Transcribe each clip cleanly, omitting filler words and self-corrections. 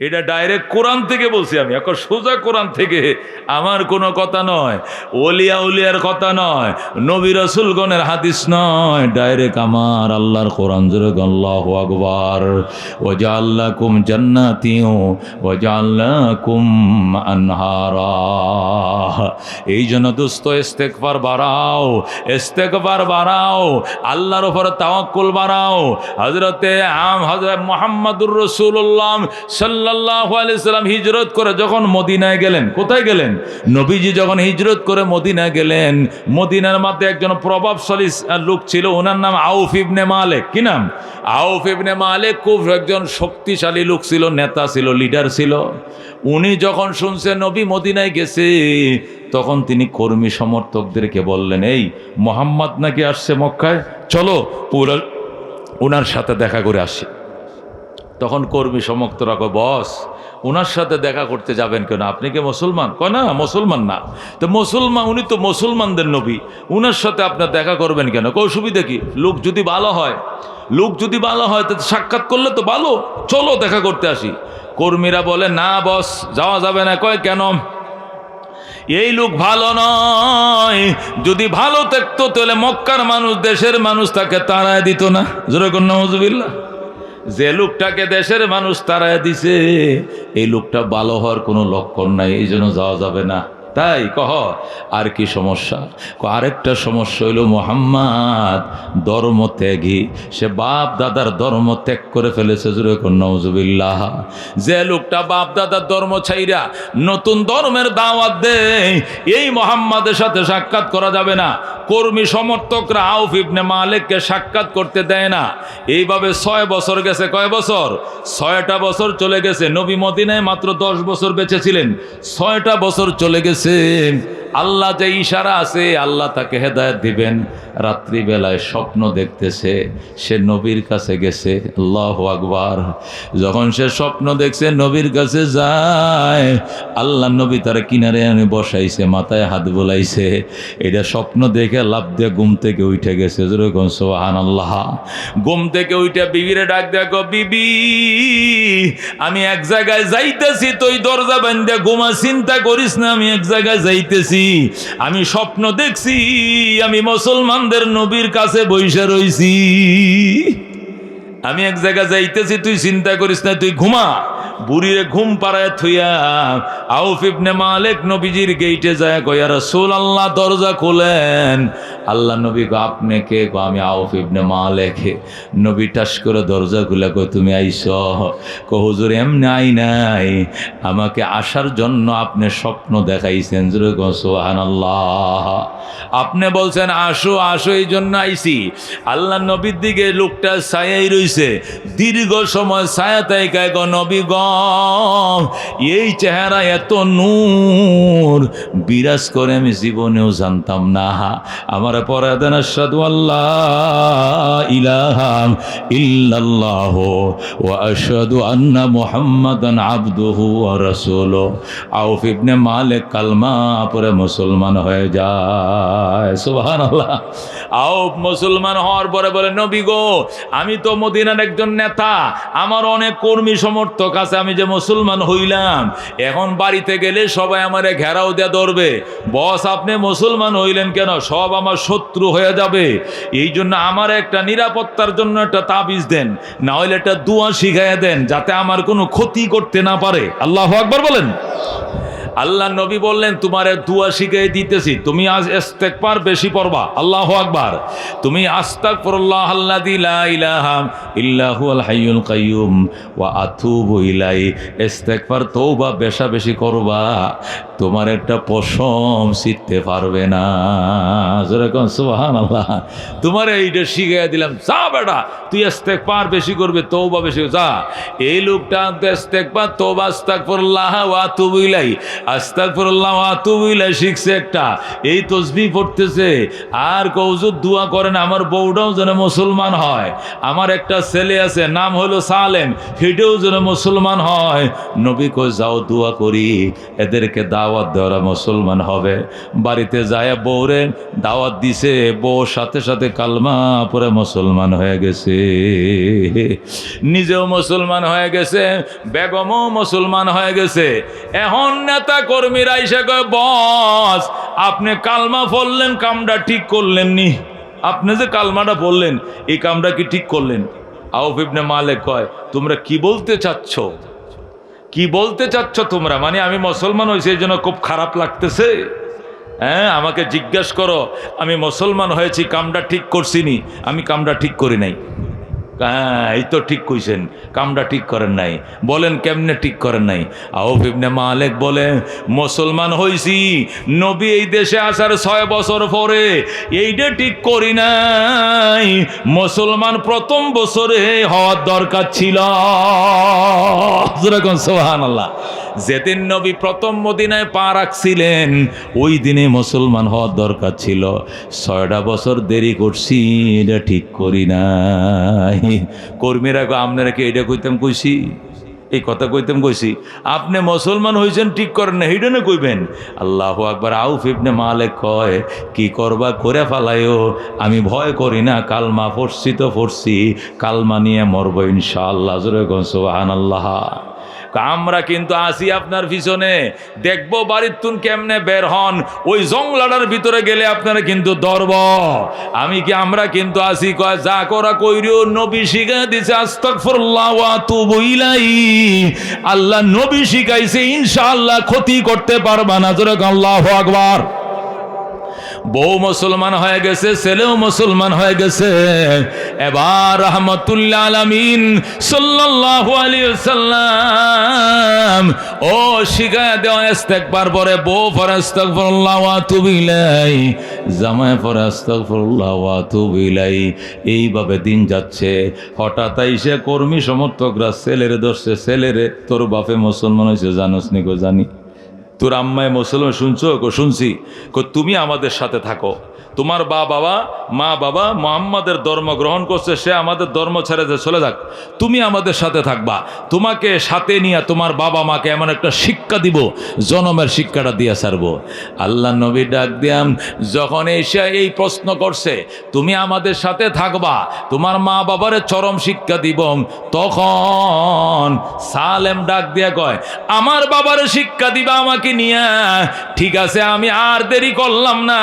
এটা ডাইরেক্ট কোরআন থেকে বলছি আমি, এখন সোজা কোরআন থেকে, আমার কোনো কথা নয়, ওলিয়া উলিয়ার কথা নয়, নবী রাসূলগণের হাদিস নয়, ডাইরেক্ট আমার আল্লাহর কোরআন। জোরে আল্লাহু আকবার। ওয়াজআলনাকুম জান্নাতিন ওয়াজআলনাকুম আনহারা। এই জন্য দোস্ত ইস্তেগফার বাড়াও, ইস্তেগফার বাড়াও, আল্লাহর উপর তাওয়াক্কুল বাড়াও। হযরত মুহাম্মদুর রাসূলুল্লাহ সাল্লাল্লাহু আলাইহি সাল্লাম হিজরত করে যখন মদিনায় গেলেন, কোথায় গেলেন? নবীজি যখন হিজরত করে মদিনায় গেলেন, মদিনার মধ্যে একজন প্রভাবশালী লোক ছিল, ওনার নাম আউফ ইবনে মালিক। কি নাম? আউফ ইবনে মালিক। খুব একজন শক্তিশালী লোক ছিল, নেতা ছিল, লিডার ছিল। উনি যখন শুনছেন নবী মদিনায় গেছে, তখন তিনি কর্মী সমর্থকদেরকে বললেন, এই মুহাম্মদ নাকি আসছে মক্কায়, চলো ওনার সাথে দেখা করে আসি। তখন কর্মী সমর্থকরা কয়, বস ওনার সাথে দেখা করতে যাবেন কেন? আপনি কি মুসলমান? কয় না, মুসলমান না। তো মুসলমান, উনি তো মুসলমানদের নবী, ওনার সাথে আপনার দেখা করবেন কেন? কয় অসুবিধা কি? লোক যদি ভালো হয়, লোক যদি ভালো হয় তো সাক্ষাৎ করলে তো ভালো, চলো দেখা করতে আসি। কর্মীরা বলে, না বস যাওয়া যাবে না। কয় কেন? এই লোক ভালো নয়, যদি ভালো থাকতো তাহলে মক্কার মানুষ, দেশের মানুষ তাকে তাড়ায় দিত না। জোরে কোন নাউজুবিল্লাহ। যে লোকটাকে দেশের মানুষ তাড়ায় দিছে, এই লোকটা ভালো হওয়ার কোনো লক্ষণ নাই, এই জন্য যাওয়া যাবে না। তাই কহ আর কি সমস্যা? আরেকটা সমস্যা হইল মুহাম্মদ ধর্ম ত্যাগী, সে বাপ দাদার ধর্ম ত্যাগ করে ফেলেছে। জোরে কোন নাউজুবিল্লাহ। যে লোকটা বাপ দাদার ধর্ম ছাইরা নতুন ধর্মের দাওয়াত দেয়, এই মুহাম্মাদের সাথে সাক্ষাৎ করা যাবে না। কর্মী সমর্থকরা আউফ ইবনে মালিককে সাক্ষাৎ করতে দেয় না। এইভাবে 6 বছর গেছে। কয় বছর? 6টা বছর চলে গেছে। নবী মদিনায় মাত্র 10 বছর বেঁচে ছিলেন, 6টা বছর চলে গেছে। আল্লাহ যে ইশারা আছে, আল্লাহ তাকে হেদায়েত দিবেন। রাত্রিবেলায় স্বপ্ন দেখতেছে, সে নবীর কাছে গেছে। আল্লাহু আকবার। যখন সে স্বপ্ন দেখছে, নবীর কাছে যায়, আল্লাহ নবী তার কিনারে এনে বসাইছে, মাথায় হাত বোলাইছে। এটা স্বপ্ন দেখে লাফ দিয়ে ঘুম থেকে উঠে গেছে। যেরকম সুবহানাল্লাহ। ঘুম থেকে উঠে বিবিরে ডাক দেখো, বিবি আমি এক জায়গায় যাইতেছি, তুই দরজা বান্ধে ঘুমা, চিন্তা করিস না, আমি এক জায়গায় যাইতেছি। আমি স্বপ্ন দেখছি আমি মুসলমানদের নবীর কাছে বইসা রইছি, আমি এক জায়গায় যাইতেছি, তুই চিন্তা করিস না, তুই ঘুমা। বুড়িরে ঘুম পাড়ায় থুইয়া আউফ ইবনে মালিক নবীজির গেইটে যায়, কয় ইয়া রাসূলুল্লাহ দরজা খোলেন। আল্লাহ নবী কয় আপনি কে? কয় আমি আউফ ইবনে মালিক। নবী টাস করে দরজা খুলে কয় তুমি আইছো? কয় হুজুর এমনি আই নাই, আমাকে আসার জন্য আপনি স্বপ্ন দেখাইছেন। জোরে কয় সুবহানাল্লাহ। আপনি বলছেন আসো আসো, এই জন্য আইছি। আল্লাহ নবীর দিকে লোকটা ছায়াই রইছে, দীর্ঘ সময় ছায়া তাইকায়। গো নবী গ, এই চেহারা এত নূর বিরাজ করে আমি জীবনেও জানতাম না। আমার পরে দেন আশহাদু আল্লাহ ইলাহা ইল্লাল্লাহ ওয়া আশহাদু আন্না মুহাম্মাদান আবদুহু ওয়া রাসূলুহু। আউফ ইবনে মালিক কালমা পড়ে মুসলমান হয়ে যায়। সুবহানাল্লাহ। আউফ মুসলমান হওয়ার পরে বলে, নবী গো আমি তো মদিনার একজন নেতা, আমার অনেক কর্মী সমর্থক আছে, আমি যে মুসলমান হইলাম, এখন বাড়িতে গেলে সবাই আমারে ঘেরাও দিয়ে ধরবে। বস আপনি মুসলমান হইলেন কেন? সব আমার শত্রু হয়ে যাবে। এই জন্য আমার একটা নিরাপত্তার জন্য একটা তাবিজ দেন, না হলে একটা দোয়া শিখাইয়া দেন, যাতে আমার কোনো ক্ষতি করতে না পারে। আল্লাহু আকবার বলেন। আল্লাহ নবী বললেন, তোমার দুয়া শিখিয়ে দিতেছি, তুমি আজ ইস্তেগফার বেশি পড়বা। আল্লাহু আকবার। তুমি আস্তাগফিরুল্লাহ আল্লাযী লা ইলাহা ইল্লা হুয়াল হাইয়ুল কাইয়্যুম ওয়া আতুবু ইলাইহি। ইস্তেগফার তওবা বেশা বেশি করবা, তোমার একটা পশম ছিঁড়তে পারবে না। যেরকম সুবহানাল্লাহ। তোমার এইটা শিখিয়ে দিলাম, যা বেটা তুই ইস্তেগফার বেশি করবে, তওবা বেশি যা। এই লোকটা ইস্তেগফার তওবা আস্তাগফিরুল্লাহ ওয়া আতুবু ইলাইহি আস্তাগফিরুল্লাহ ওয়া আতুবু ইলাইহি শিখছে একটা, এই তাসবিহ পড়তেছে আর কওজুদ দোয়া করেন আমার বউটাও যেন মুসলমান হয়, আমার একটা ছেলে আছে নাম হলো সালেম, সেটাও যেন মুসলমান হয়। নবী কই যাও দোয়া করি এদেরকে দাওয়াত দেওয়া মুসলমান হবে। বাড়িতে যায় বউরে দাওয়াত দিছে, বউ সাথে সাথে কালমা পরে মুসলমান হয়ে গেছে, নিজেও মুসলমান হয়ে গেছে, বেগমও মুসলমান হয়ে গেছে। এখন নেতা কর্মীরা এসে কয় বস আপনি কালমা পড়লেন কামটা ঠিক করলেন নি, আপনি যে কালমাটা বললেন এই কামটা কি ঠিক করলেন? আউফ ইবনে মালিক কয় তোমরা কি বলতে চাচ্ছ, কি বলতে চাচ্ছ তোমরা? মানে আমি মুসলমান হয়েছি এই জন্য খুব খারাপ লাগতেছে? হ্যাঁ, আমাকে জিজ্ঞাসা করো আমি মুসলমান হয়েছি কামটা ঠিক করছিনি, আমি কামটা ঠিক করি নাই। হ্যাঁ এই তো ঠিক কইছেন, কামটা ঠিক করেন নাই। বলেন কেমনে ঠিক করেন নাই? আউফ ইবনে মালিক বলে মুসলমান হইছি নবী এই দেশে আসার 6 বছর পরে, এইটা ঠিক করি নাই। মুসলমান প্রথম বছরে হওয়ার দরকার ছিল। সুবহানাল্লাহ। যেদিন নবী প্রথম মদিনায় পা রাখছিলেন ওই দিনে মুসলমান হওয়ার দরকার ছিল। 6টা বছর দেরি করছি, এটা ঠিক করি নাই। কর্মীরা আপনারা কি এটা কইতাম কইছি, এই কথা কইতাম কইছি? আপনি মুসলমান হয়েছেন ঠিক করেন না, এইটা না কইবেন। আল্লাহু আকবার। আউফ ইবনে মালিক কয় কি করবা করে ফেলায়ও, আমি ভয় করি না, কালমা পড়ছি তো পড়ছি, কালমা নিয়ে মরবো ইনশাআল্লাহ। জোরে কোন সুবহানাল্লাহ। আমরা কিন্তু আসি আপনার পিছনে, দেখবো বাড়ির তুন কেমনে বের হন, ওই জংলাটার ভিতরে গেলে আপনারা কিন্তু ধরব। আমরা কিন্তু আসি কয় যা করা কইরিও, নবী শিখা দিছে আস্তাগফিরুল্লাহ ওয়া আতুবু ইলাইহি, আল্লাহ নবী শিখাইছে ইনশাআল্লাহ ক্ষতি করতে পারবা না। জোরে আল্লাহু আকবার। বউ মুসলমান হয়ে গেছে, ছেলেও মুসলমান হয়ে গেছে। এবার রাহমাতুল্লিল আলামিন সাল্লাল্লাহু আলাইহি ওয়াসাল্লাম ও শিখায়া দেওয়া ইস্তেগফার পরে বউ পরে আস্তাগফিরুল্লাহ ওয়া আতুবু ইলাইহি, জামাই পরে আস্তাগফিরুল্লাহ ওয়া আতুবু ইলাইহি। এইভাবে দিন যাচ্ছে। হঠাৎ আইসে কর্মী সমর্থকরা ছেলেরে ধরছে, ছেলেরে তোর বাপে মুসলমান হয়েছে জানোস নি? গো জানি। তোর আম্মায় মুসলমান শুনছো? শুনছি। তুমি আমাদের সাথে থাকো, তোমার মা বাবা মুহাম্মাদের ধর্ম গ্রহণ করছে, সে আমাদের ধর্ম ছেড়ে চলে যাক, তুমি আমাদের সাথে থাকবা, তোমাকে সাথে নিয়ে তোমার বাবা মাকে এমন একটা শিক্ষা দিব, জনমের শিক্ষাটা দিয়ে ছাড়বো। আল্লাহ নবী ডাক দিয়াম যখন এসে এই প্রশ্ন করছে তুমি আমাদের সাথে থাকবা, তোমার মা বাবারে চরম শিক্ষা দিব, তখন সালেম ডাক দিয়া কয় আমার বাবারে শিক্ষা দিবা আমাকে নিয়ে? ঠিক আছে, আমি আর দেরি করলাম না,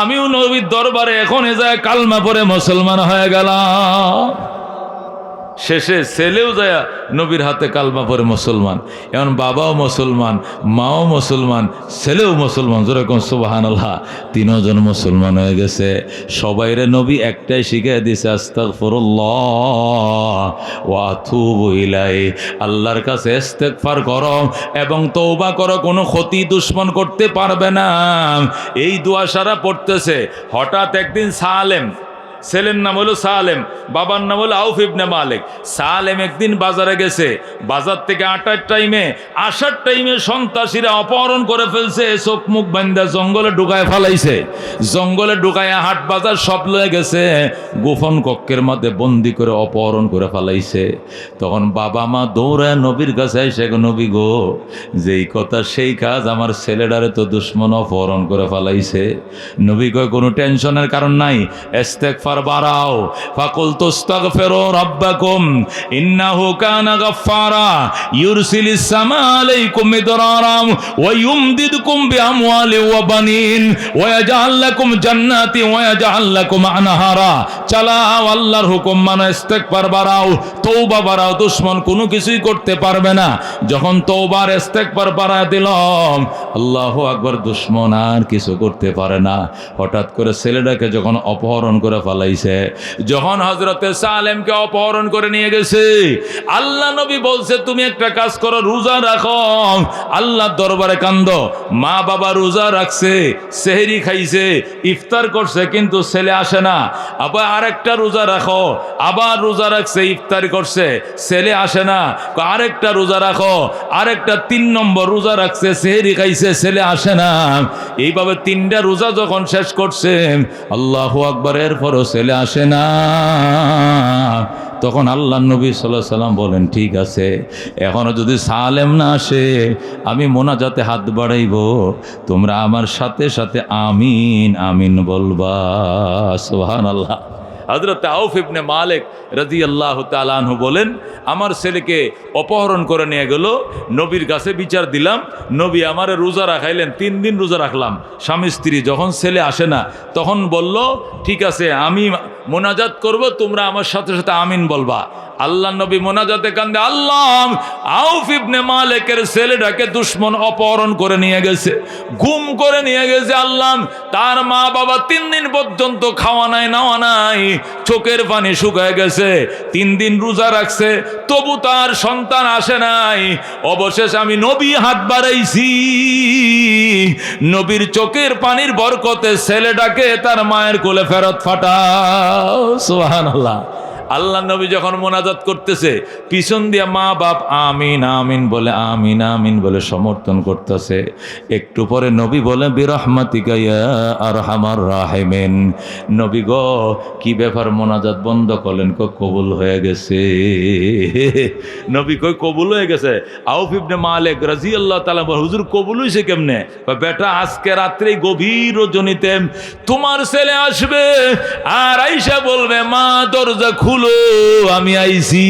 আমিও নবীর দরবারে এখন যায় কালমা পড়ে মুসলমান হয়ে গেলাম। শেষে ছেলেও যায় নবীর হাতে কালমা পড়ে মুসলমান। এখন বাবাও মুসলমান, মাও মুসলমান, ছেলেও মুসলমান। যেরকম সুবহানাল্লাহ, 3 জন মুসলমান হয়ে গেছে। সবাইরে নবী একটাই শিখিয়ে দিছে আস্তাগফিরুল্লাহ ওয়া আতুবু ইলাইহি, আল্লাহর কাছে ইস্তেগফার করো এবং তওবা করো, কোনো ক্ষতি দুশ্মন করতে পারবে না। এই দোয়া সারা পড়তেছে। হঠাৎ একদিন সালেম, ছেলের নাম হলো সালেম, বাবার নাম হলো আউফ ইবনে মালিক। সালেম একদিন বাজারে গেছে, বাজার থেকে আসার টাইমে সন্ত্রাসীরা অপহরণ করে ফেলছে, চোখ মুখ বান্ধা জঙ্গলে ঢুকায় ফেলাইছে। জঙ্গলে ঢুকায় হাট বাজার সব লয়ে গেছে, গোপন কক্ষের মধ্যে বন্দি করে অপহরণ করে ফেলাইছে। তখন বাবা মা দৌড়ায় নবীর কাছে এসে, নবী গো যেই কথা সেই কাজ, আমার ছেলেটারে তো দুশ্মন অপহরণ করে ফেলাইছে। নবী কয় কোনো টেনশনের কারণ নাই, ইস্তেগফার বাড়াও। ফাকুলতু আস্তাগফিরু রাব্বাকুম ইন্নাহু কানা গাফফারা ইউরসিলিস সামা আলাইকুম মিদরারাম ওয়া ইউমদিদকুম বিআমওয়ালিন ওয়া বানিন ওয়া ইয়াজআল লাকুম জান্নাতিন ওয়া ইয়াজআল লাকুম আনহারা। চালাও আল্লাহর হুকুম মানো, ইস্তেগফার বাড়াও, তওবা বাড়াও, দুশমন কোনো কিছুই করতে পারবে না। যখন তওবার ইস্তেগফার বাড়া দিলাম, আল্লাহু আকবার, দুশমন আর কিছু করতে পারে না। হঠাৎ করে ছেলেটাকে যখন অপহরণ করে ফেলা ফেলাইছে। যখন হযরতে সালেমকে অপহরণ করে নিয়ে গেছে, আল্লাহ নবী বলছে তুমি একটা কাজ করো, রোজা রাখো, আল্লাহর দরবারে কান্দো। মা বাবা রোজা রাখছে, সেহরি খাইছে, ইফতার করছে, কিন্তু ছেলে আসে না। আবার আরেকটা রোজা রাখো, আবার রোজা রাখছে, ইফতারি করছে, ছেলে আসে না। আরেকটা রোজা রাখো, আরেকটা 3 নম্বর রোজা রাখছে, সেহরি খাইছে, ছেলে আসে না। এইভাবে 3টা রোজা যখন শেষ করছে, আল্লাহু আকবার, এরপরও ছেলে আসে না। তখন আল্লাহ নবী সাল্লাল্লাহু আলাইহি সাল্লাম বলেন ঠিক আছে, এখনো যদি সালেম না আসে আমি মোনাজাতে হাত বাড়াইব, তোমরা আমার সাথে সাথে আমিন আমিন বলবা। সুবহানাল্লাহ। হযরত আউফ ইবনে মালিক রাদিয়াল্লাহু তাআলা আনহু বলেন, আমার ছেলেকে অপহরণ করে নিয়ে গেল, নবীর কাছে বিচার দিলাম, নবী আমারে রোজা রাখাইলেন, 3 দিন রোজা রাখলাম স্বামী স্ত্রী। যখন ছেলে আসে না তখন বলল ঠিক আছে আমি মোনাজাত করব, তোমরা আমার সাথে সাথে আমিন বলবা। আল্লাহ নবী মোনাজাতে কান্দে, আল্লাহ আউফ ইবনে মালিকের ছেলেটাকে দুশমন অপহরণ করে নিয়ে গেছে, গুম করে নিয়ে গেছে। আল্লাহ তার মা বাবা 3 দিন পর্যন্ত খাওয়া নাই নাওয়া নাই, চোখের পানি শুকায় গেছে, 3 দিন রোজা রাখছে, তবু তার সন্তান আসে নাই। অবশেষে আমি নবী হাত বাড়াইছি, নবীর চোখের পানির বরকতে ছেলেটাকে তার মায়ের কোলে ফেরত ফাটাও। সুবহানাল্লাহ। আল্লাহ নবী যখন মোনাজাত করতেছে, পিছন দিয়ে মা বাপ আমিন আমিন বলে, আমিন আমিন বলে সমর্থন করতেছে। একটু পরে নবী বলে, বিরহমাতিকা ইয়া আরহামার রাহিমিন। নবী গো কি ব্যাপার, মোনাজাত বন্ধ করলেন? কবুল হয়ে গেছে। নবী কই কবুল হয়ে গেছে? আউফ ইবনে মালিক রাদিয়াল্লাহু তাআলা বলে, হুজুর কবুল হইছে কেমনে? বেটা আজকে রাত্রে গভীর রজনীতে তোমার ছেলে আসবে, আর আয়েশা বলবে মা দরজা খুল, আমি আইছি।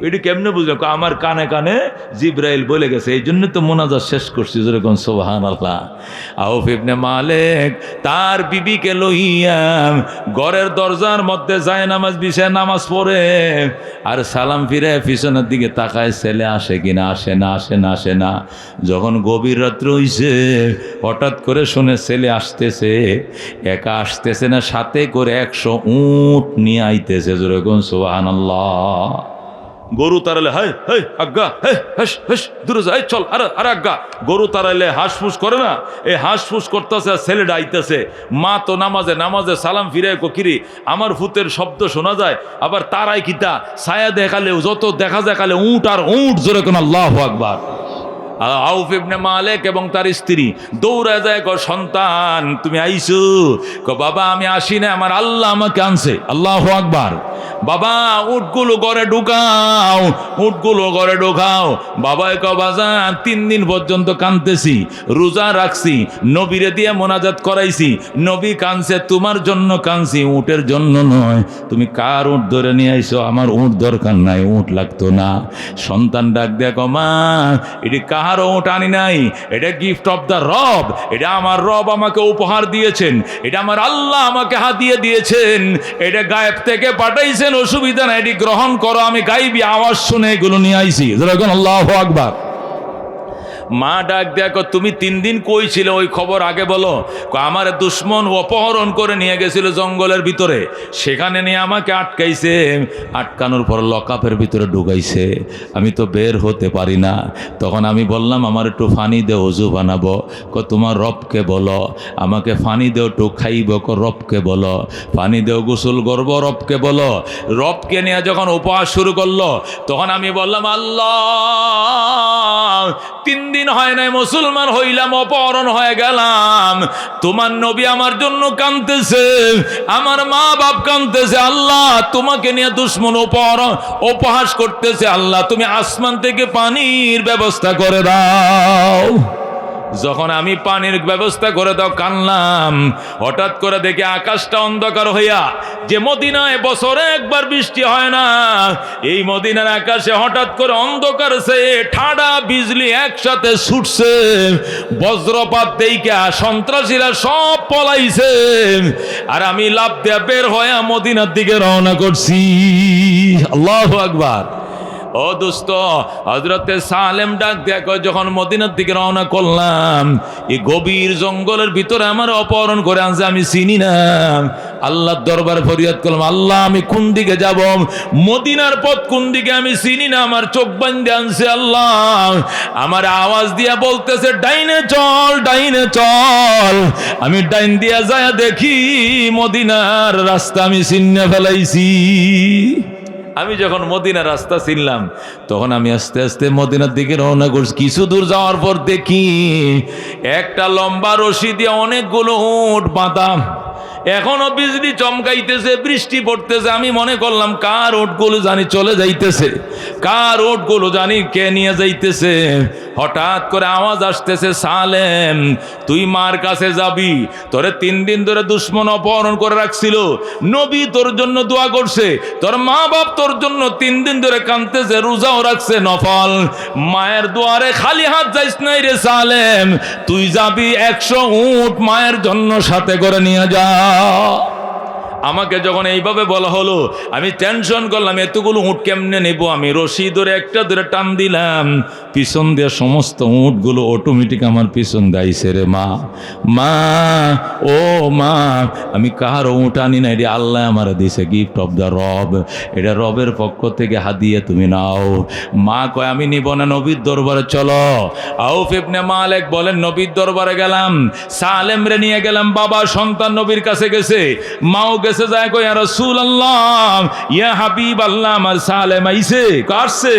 এটি কেমনে বুঝলাম? আমার কানে কানে জিব্রাইল বলে গেছে, এই জন্য তো মোনাজাত শেষ করছি যেরকম। সুবহানাল্লাহ। আউফ ইবনে মালিক তার বিবিকে লইয়া ঘরের দরজার মধ্যে যায় নামাজ বিছায় নামাজ পড়ে, আর সালাম ফিরে পিছনের দিকে তাকায়, ছেলে আসে কিনা, আসে না, আসে না, আসে না। যখন গভীর রাত্রে হইছে, হঠাৎ করে শুনে ছেলে আসতেছে, একা আসতেছে না, সাথে করে 100 উট নিয়ে আইতেছে যেরকম। সুবহানাল্লাহ। গরু তাড়ালে হাই হাই আজ্ঞা, হাস হাস দূরে যায়, চল আর আজ্ঞা। গরু তাড়াইলে হাঁসফুস করে না, এই হাঁসফুস করতেছে, ছেলেটা আইতেছে। মা তো নামাজে নামাজে সালাম ফিরে কিরি, আমার ভূতের শব্দ শোনা যায়, আবার তারাই কিতা ছায়া দেখালে যত দেখা যায় খালে উট আর উট, জোরে কোন আল্লাহু আকবার। আউফ ইবনে মালিক এবং তার স্ত্রী দৌড়ে যায়, সন্তান তুমি আইছো? বাবা আমি আসি না, আমার আল্লাহ আমাকে আনছে। আল্লাহু আকবার। বাবা উটগুলো ঘরে ঢুকাও, উটগুলো ঘরে ঢুকাও। বাবাই বাজান 3 দিন পর্যন্ত কাঁদতেছি, রোজা রাখছি, নবীরে দিয়ে মোনাজাত করাইছি, নবী কাঁদছে, তোমার জন্য কাঁদছি, উটের জন্য নয়। তুমি কার উট ধরে নিয়ে আইছো? আমার উট দরকার নাই, উট লাগতো না। সন্তান ডাক দেখো, মা এটি কাহার উট আনি নাই, এটা গিফট অফ দ্য রব, এটা আমার রব আমাকে উপহার দিয়েছেন, এটা আমার আল্লাহ আমাকে হাদিয়ে দিয়েছেন, এটা গায়েব থেকে পাঠাইছেন, অসুবিধা নাই, এটি গ্রহণ করো। আমি গাইবি আওয়াজ শুনে এগুলো নিয়ে আইছি। আল্লাহু আকবার। মা ডাক দেখো, তুমি 3 দিন কই ছিলে? ওই খবর আগে বলো। আমার দুশ্মন অপহরণ করে নিয়ে গেছিল জঙ্গলের ভিতরে, সেখানে নিয়ে আমাকে আটকাইছে, আটকানোর পর লকআপের ভিতরে ঢুকাইছে, আমি তো বের হতে পারি না। তখন আমি বললাম আমার একটু ফানি দে, ওযু বানাবো। তোমার রবকে বলো, আমাকে ফানি দেও, একটু খাইব, রবকে বলো। পানি দেও, গোসল করব, রবকে বলো। রবকে নিয়ে যখন উপহাস শুরু করলো, তখন আমি বললাম আল্লাহ 3 দিন হয় নাই মুসলমান হইলাম, অপহরণ হয়ে গেলাম, তোমার নবী আমার জন্য কাঁদতেছে, আমার মা বাপ কাঁদতেছে, আল্লাহ তোমাকে নিয়ে দুশ্মন উপহাস করতেছে, আল্লাহ তুমি আসমান থেকে পানির ব্যবস্থা করে দাও। যখন আমি পানির ব্যবস্থা করে দাও কানলাম, হঠাৎ করে দেখি আকাশটা অন্ধকার হইয়া, যে মদিনায় বছরে একবার বৃষ্টি হয় না, এই মদিনার আকাশে হঠাৎ করে অন্ধকার, সে ঠাডা বিজলি একসাথে ছুটছে, বজ্রপাত দেইকা সন্ত্রাসীরা সব পলাইছে, আর আমি লাফ দিয়া বের হয়ে মদিনার দিকে রওনা করছি। আল্লাহু আকবার। ও দোস্ত, হযরতে সালেম ডাক দেখো, যখন মদিনার দিকে রওনা করলাম, এই গভীর জঙ্গলের ভিতরে আমার অপহরণ করে আনছে, আমি চিনি না, আল্লাহর দরবারে ফরিয়াদ করলাম, আল্লাহ আমি কোন দিকে যাব, মদিনার পথ কোন দিকে আমি চিনি না, আমার চোখ বান্ধে আনছে আল্লাহ, আমার আওয়াজ দিয়া বলতেছে ডাইনে চল ডাইনে চল। আমি ডাইন দিয়া যায় দেখি মদিনার রাস্তা আমি চিনে ফেলাইছি। আমি যখন মদিনার রাস্তা চিনলাম তখন আমি আস্তে আস্তে মদিনার দিকে রওনা করছি। কিছু দূর যাওয়ার পর দেখি একটা লম্বা রশি দিয়ে অনেকগুলো উট বাঁধা, এখনো বিজলি চমকাইতেছে, বৃষ্টি পড়তেছে। আমি মনে করলাম কার ওটগুলো জানি চলে যাইতেছে, কার ওটগুলো জানি কে নিয়ে যাইতেছে। হঠাৎ করে আওয়াজ আসতেছে, সালেম তুই মার কাছে যাবি, তোরে 3 দিন ধরে দুশ্মন অপহরণ করে রাখছিল, নবী তোর জন্য দোয়া করছে, তোর মা বাপ তোর জন্য 3 দিন ধরে কাঁদতেছে, রোজাও রাখছে নফল, মায়ের দুয়ারে খালি হাত যাইস নাই রে সালেম, তুই যাবি 100 উট মায়ের জন্য সাথে করে নিয়ে যা। আমাকে যখন এইভাবে বলা হলো আমি টেনশন করলাম, এতগুলো উট কেমনে নেব। আমি রশি ধরে একটা ধরে টান দিলাম, পিছন দিয়ে সমস্ত উটগুলো অটোমেটিক আমার পিছন দাইছে রে মা। মা ও মা, আমি কার উট আনি না, এটা আল্লাহ আমার দিছে, গিফট অফ দ্য রব, এটা রবের পক্ষ থেকে হাদিয়া, তুমি নাও। মা কয় আমি নিব না, নবীর দরবারে চলো। আউফ ইবনে মালিক বলেন নবীর দরবারে গেলাম, সালেম রে নিয়ে গেলাম। বাবা সন্তান নবীর কাছে গেছে, মাও গেছে, যায় কই ইয়া রাসূলুল্লাহ ইয়া হাবিবাল্লাহ, আমার সালেম আইছে। কারছে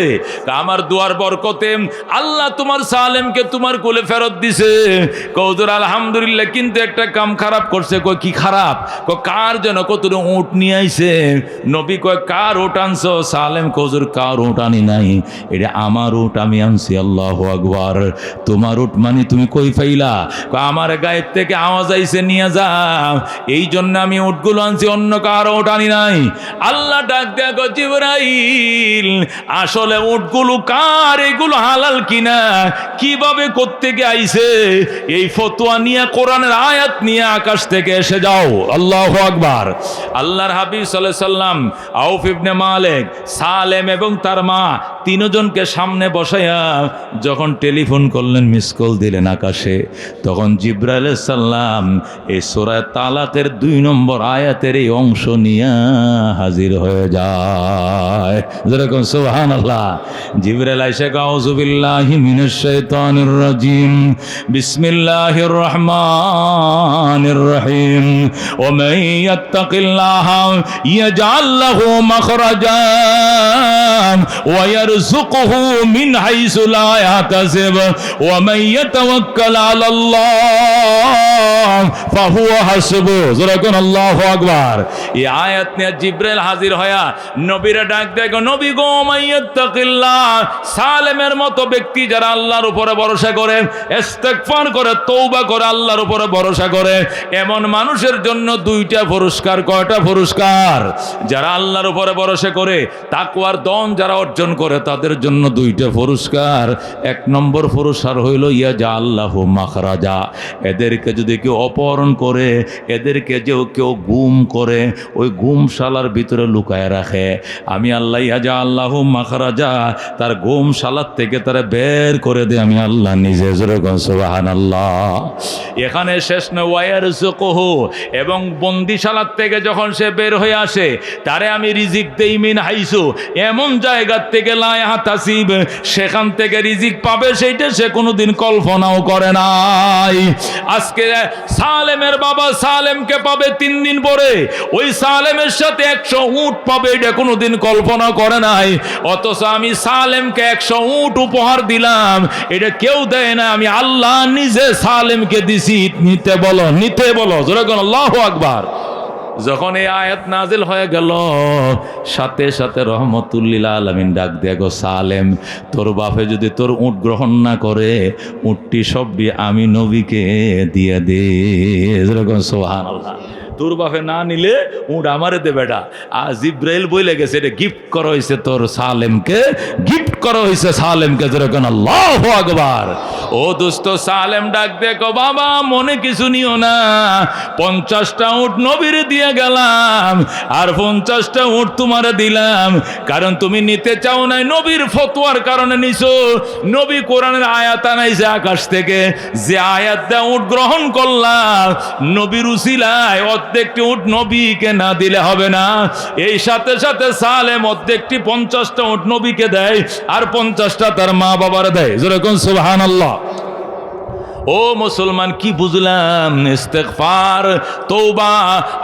আমার দুয়ার বরকতে আল্লাহ তোমার সালেমকে তোমার কোলে ফেরত দিছে। কৌজুর আলহামদুলিল্লাহ, কিন্তু একটা কাম খারাপ করছে। কই কি খারাপ? কার যেন কতটা উট নিয়ে আইছে। নবী কয় কার উট আনছো? সালেম কৌজুর কার উট আনি নাই, এটা আমার উট, আমি আনছি। আল্লাহু আকবার। তোমার উট মানে তুমি কই পাইলা? আমার গায়ের থেকে আওয়াজ আইছে নিয়ে যাও, এই জন্য আমি উটগুলো আনছি, অন্য কারো উট আনি নাই। আল্লাহ ডাক দেয়া কয় জিবরাইল আসলে উটগুলো কার, এগুলো হালাল কিনা, কিভাবে কোত্থেকে আইছে, এই ফতোয়া নিয়ে কোরআনের আয়াত নিয়ে আকাশ থেকে এসে যাও। আল্লাহু আকবার। আল্লাহর হাবিব সাল্লাল্লাহু আলাইহি সাল্লাম আউফ ইবনে মালিক, সালেম এবং তার মা তিনজনকে সামনে বসাইয়া যখন টেলিফোন করলেন, মিস কল দিলেন আকাশে, তখন জিবরাইল আলাইহিস সালাম এই সূরা তালাকের 2 নম্বর আয়াতের এই অংশ নিয়ে হাজির হয়ে যায়। যেরকম সুবহানাল্লাহ। জিবরাইল আইসা আউযু বিল্লাহি মিনাশ শাইতানির রাজিম, বিসমিল্লাহির রহমানির রহিম, ওয়া মান ইয়াত্তাকিল্লাহা ইয়াজআল লাহু মাখরাজা ওয়া ইয়ারযুকহু মিন হাইসু লা ইয়াহতাসিব ওয়া মান ইয়াতাওয়াক্কাল আলাল্লাহ ফাহুয়া হাসবু। যেরকম আল্লাহু আকবার। এই আয়াত নিয়ে জিবরাইল হাজির হয়া নবীরে ডাক দেয়, নবী গো মাইয়াত্তাকিল্লাহ, সালেমের মতো ব্যক্তি যারা আল্লাহর উপরে ভরসা করে, ইস্তেগফার করে, তওবা করে, আল্লাহর উপরে ভরসা করে, এমন মানুষের জন্য 2টা পুরস্কার। কয়টা পুরস্কার? যারা আল্লাহর উপরে ভরসা করে, তাকওয়ার দন যারা অর্জন করে, তাদের জন্য 2টা পুরস্কার। 1 নম্বর পুরস্কার হইল ইয়াজআল্লাহু মাখরাজা, এদেরকে যদি কেউ অপহরণ করে, এদেরকে যে কেউ গুম করে, ওই গুমশালার ভিতরে লুকায় রাখে, আমি আল্লাহ ইয়াজআল্লাহু মাখরাজা, তার গুমশালার থেকে তারা বের করে দেয় আমি আল্লাহ নিজে। যেরকম সুবহানাল্লাহ। এখানে শেষ নয়, ওয়ায়ারযুকহু, এবং বন্দিশালার থেকে যখন সে বের হয়ে আসে, তারে আমি রিজিক দেই মিন হাইসু, এমন জায়গার থেকে লা ইয়াহতাসিব, সেখান থেকে রিজিক পাবে সেইটা সে কোনোদিন কল্পনাও করে নাই। আজকে সালেমের বাবা সালেমকে পাবে 3 দিন পরে, ওই সালেমের সাথে 100 উট পাবে, এটা কোনোদিন কল্পনা করে নাই। অথচ আমি সালেমকে 100 উট উপহার দিলাম, এটা কেউ দেয় না, আমি আল্লাহ নিজে সালেমকে দিছি। নিতে বলো, নিতে বলো। যেরকম আল্লাহু আকবার। যখন এই আয়াত নাজিল হয়ে গেল, সাথে সাথে রহমতুল লিল আলামিন ডাক দিয়ে গো সালেম, তোর বাপে যদি তোর উট গ্রহণ না করে, উটটি সবই আমি নবীকে দিয়ে দে। যেরকম সুবহানাল্লাহ। তোর বাপে না নিলে উট আমারে দে বেটা। আর জিব্রাইল বলে গেছে এটা গিফট করা হয়েছে তোর সালেমকে, গিফট করা হয়েছে সালেমকে। যেরকম আল্লাহু আকবার। ও দোস্ত, সালেম ডাক দেখো, বাবা মনে কিছু নিও না, 50টা উট নবীরে দিয়ে গেলাম, আর 50টা উট তোমারে দিলাম, কারণ তুমি নিতে চাও নাই, নবীর ফতোয়ার কারণে নিছো। নবী কোরআনের আয়াত আনাইছে আকাশ থেকে, যে আয়াত দা উট গ্রহণ করলাম নবীর উসিলায়, অর্ধেকটি উট নবীকে না দিলে হবে না। এই সাথে সাথে সালেম অর্ধেকটি 50টা উট নবীকে দেয়, আর 50টা তার মা বাবার দেয়। যেরকম সুবহানাল্লাহ। ও মুসলমান, কি বুঝলাম? ইস্তেগফার, তওবা,